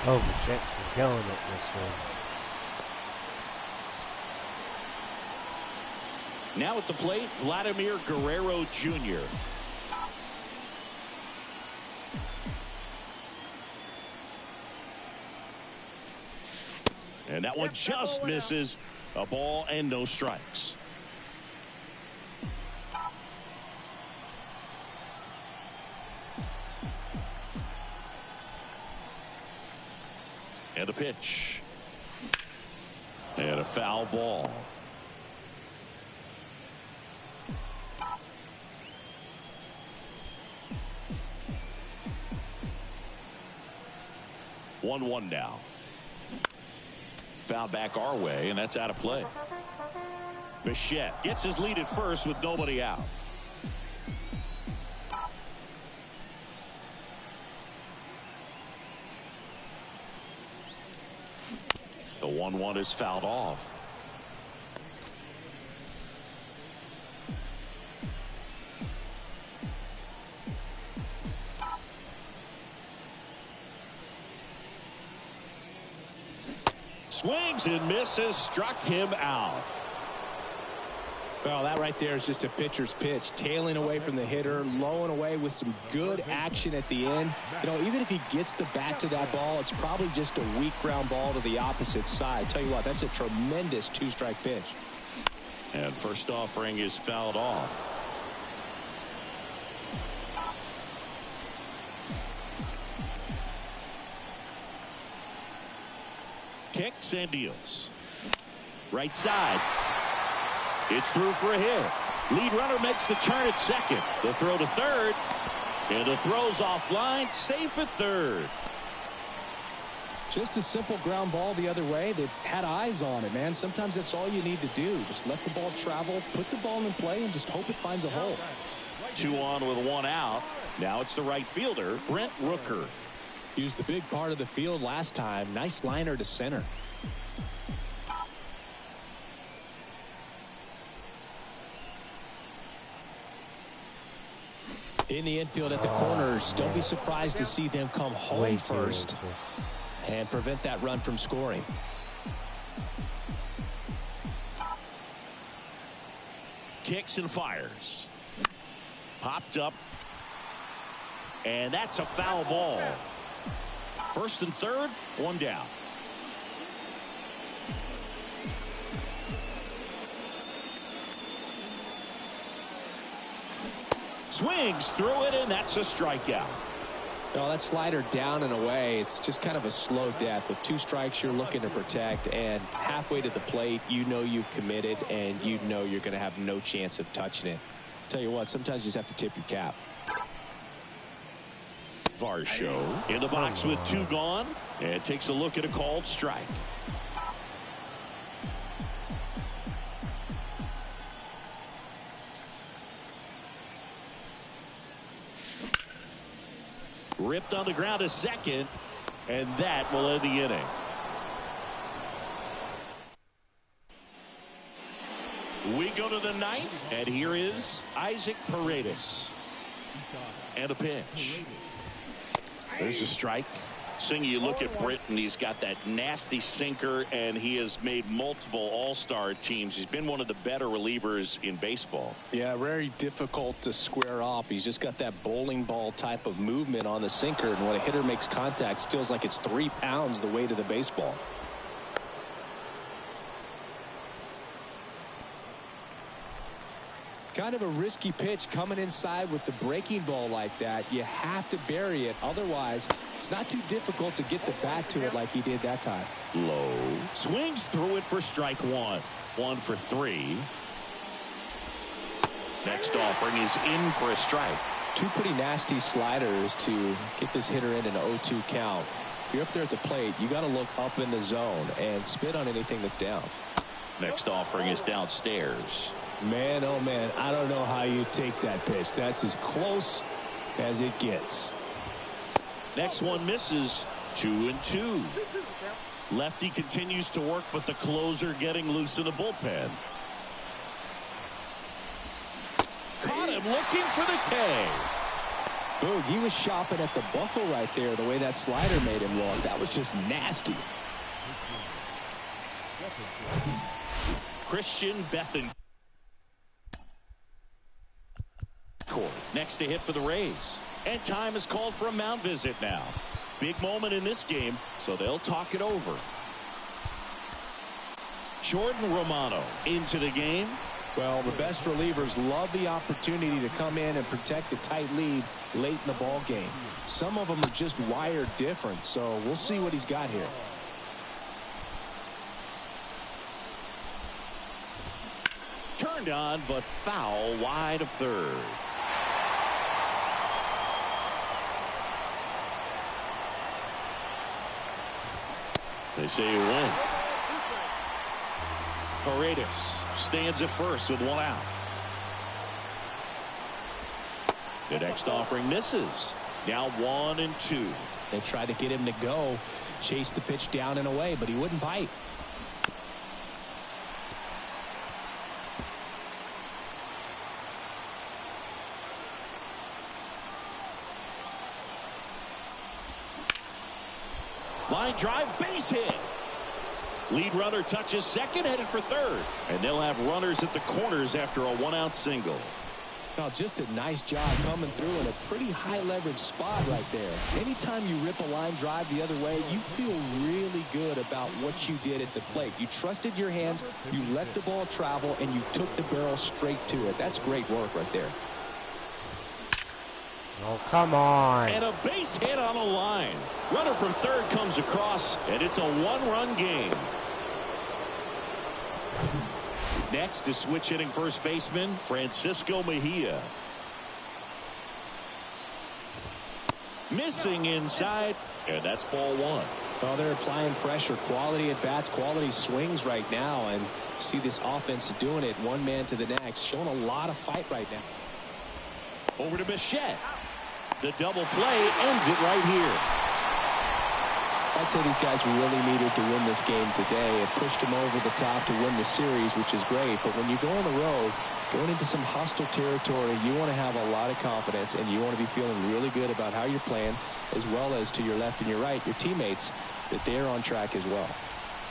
Oh, Bichette's killing it this one. Now at the plate, Vladimir Guerrero Jr. And that one just misses. A ball and no strikes. And a pitch. And a foul ball. One now. Foul back our way, and that's out of play. Bichette gets his lead at first with nobody out. The 1-1 is fouled off. Swings and misses, struck him out. Well, that right there is just a pitcher's pitch, tailing away from the hitter, lowing away with some good action at the end. You know, even if he gets the bat to that ball, it's probably just a weak ground ball to the opposite side. Tell you what, that's a tremendous 2-strike pitch. And first offering is fouled off. Kicks and deals. Right side. It's through for a hit. Lead runner makes the turn at second. The throw to third. And the throw's offline. Safe at third. Just a simple ground ball the other way. They had eyes on it, man. Sometimes that's all you need to do. Just let the ball travel, put the ball in play, and just hope it finds a hole. 2 on with 1 out. Now it's the right fielder, Brent Rooker. Used the big part of the field last time. Nice liner to center. In the infield at the corners, don't be surprised to see them come home first and prevent that run from scoring. Kicks and fires. Popped up. And that's a foul ball. First and third, 1 down. Swings through it, and that's a strikeout. No, that slider down and away, it's just kind of a slow death. With 2 strikes, you're looking to protect, and halfway to the plate, you know you've committed, and you know you're going to have no chance of touching it. Tell you what, sometimes you just have to tip your cap. Varsho in the box with 2 gone and takes a look at a called strike. Ripped on the ground to second, and that will end the inning. We go to the 9th, and here is Isaac Paredes. And a pitch. There's a strike. Singy, you look at Britton, he's got that nasty sinker, and he has made multiple all-star teams. He's been one of the better relievers in baseball. Yeah, very difficult to square up. He's just got that bowling ball type of movement on the sinker, and when a hitter makes contact, it feels like it's 3 pounds the weight of the baseball. Kind of a risky pitch coming inside with the breaking ball like that. You have to bury it. Otherwise, it's not too difficult to get the bat to it like he did that time. Low. Swings through it for strike 1. 1 for 3. Next offering is in for a strike. 2 pretty nasty sliders to get this hitter in an 0-2 count. If you're up there at the plate, you got to look up in the zone and spit on anything that's down. Next offering is downstairs. Man, oh man, I don't know how you take that pitch. That's as close as it gets. Next one misses. 2-2. Lefty continues to work, but the closer getting loose in the bullpen. Caught him looking for the K. Boog, he was shopping at the buckle right there, the way that slider made him look. That was just nasty. Christian Bethancourt next to hit for the Rays. And time is called for a mound visit now. Big moment in this game, so they'll talk it over. Jordan Romano into the game. Well, the best relievers love the opportunity to come in and protect a tight lead late in the ball game. Some of them are just wired different, so we'll see what he's got here. Turned on, but foul wide of third. They say you win. Paredes stands at first with 1 out. The next offering misses. Now 1-2. They tried to get him to go, chase the pitch down and away, but he wouldn't bite. Line drive, base hit. Lead runner touches second, headed for third. And they'll have runners at the corners after a 1-out single. Now, just a nice job coming through in a pretty high leverage spot right there. Anytime you rip a line drive the other way, you feel really good about what you did at the plate. You trusted your hands, you let the ball travel, and you took the barrel straight to it. That's great work right there. Oh, come on. And a base hit on a line. Runner from third comes across, and it's a 1-run game. Next is switch hitting first baseman Francisco Mejia. Missing inside, and that's ball 1. Well, they're applying pressure, quality at bats, quality swings right now, and see this offense doing it one man to the next, showing a lot of fight right now. Over to Bichette. The double play ends it right here. I'd say these guys really needed to win this game today. It pushed them over the top to win the series, which is great. But when you go on the road, going into some hostile territory, you want to have a lot of confidence, and you want to be feeling really good about how you're playing, as well as to your left and your right, your teammates, that they're on track as well.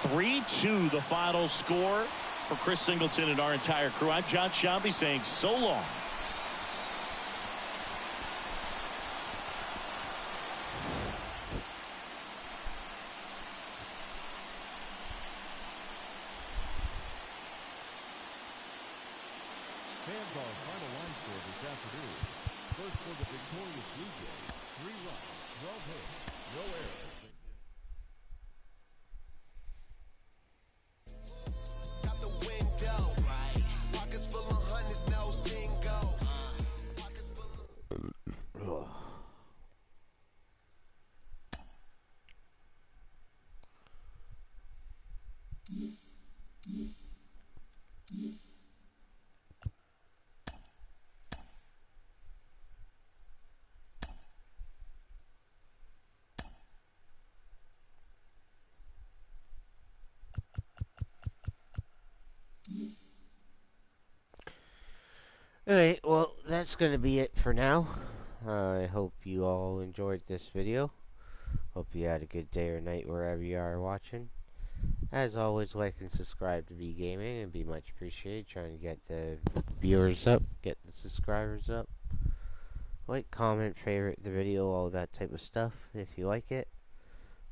3-2 the final score for Chris Singleton and our entire crew. I'm John Shambi saying so long. Fans our final line score this afternoon. First for the victorious Blue Jays, 3 runs, 12 hits, no errors. Got the window, right? Pockets full of hundreds, no singles. Pockets full of... Alright, well, that's gonna be it for now. I hope you all enjoyed this video. Hope you had a good day or night wherever you are watching. As always, like and subscribe to B Gaming and be much appreciated. Trying to get the viewers up, get the subscribers up. Like, comment, favorite the video, all that type of stuff if you like it.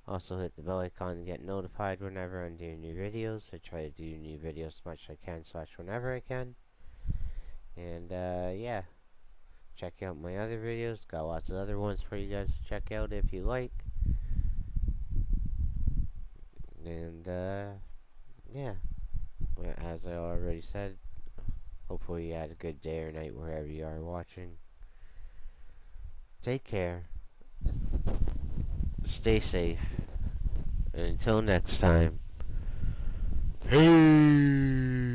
Also hit the bell icon to get notified whenever I'm doing new videos. I try to do new videos as much as I can / whenever I can. And yeah, check out my other videos. Got lots of other ones for you guys to check out if you like. And yeah, as I already said, hopefully you had a good day or night wherever you are watching. Take care. Stay safe. And until next time. Peace.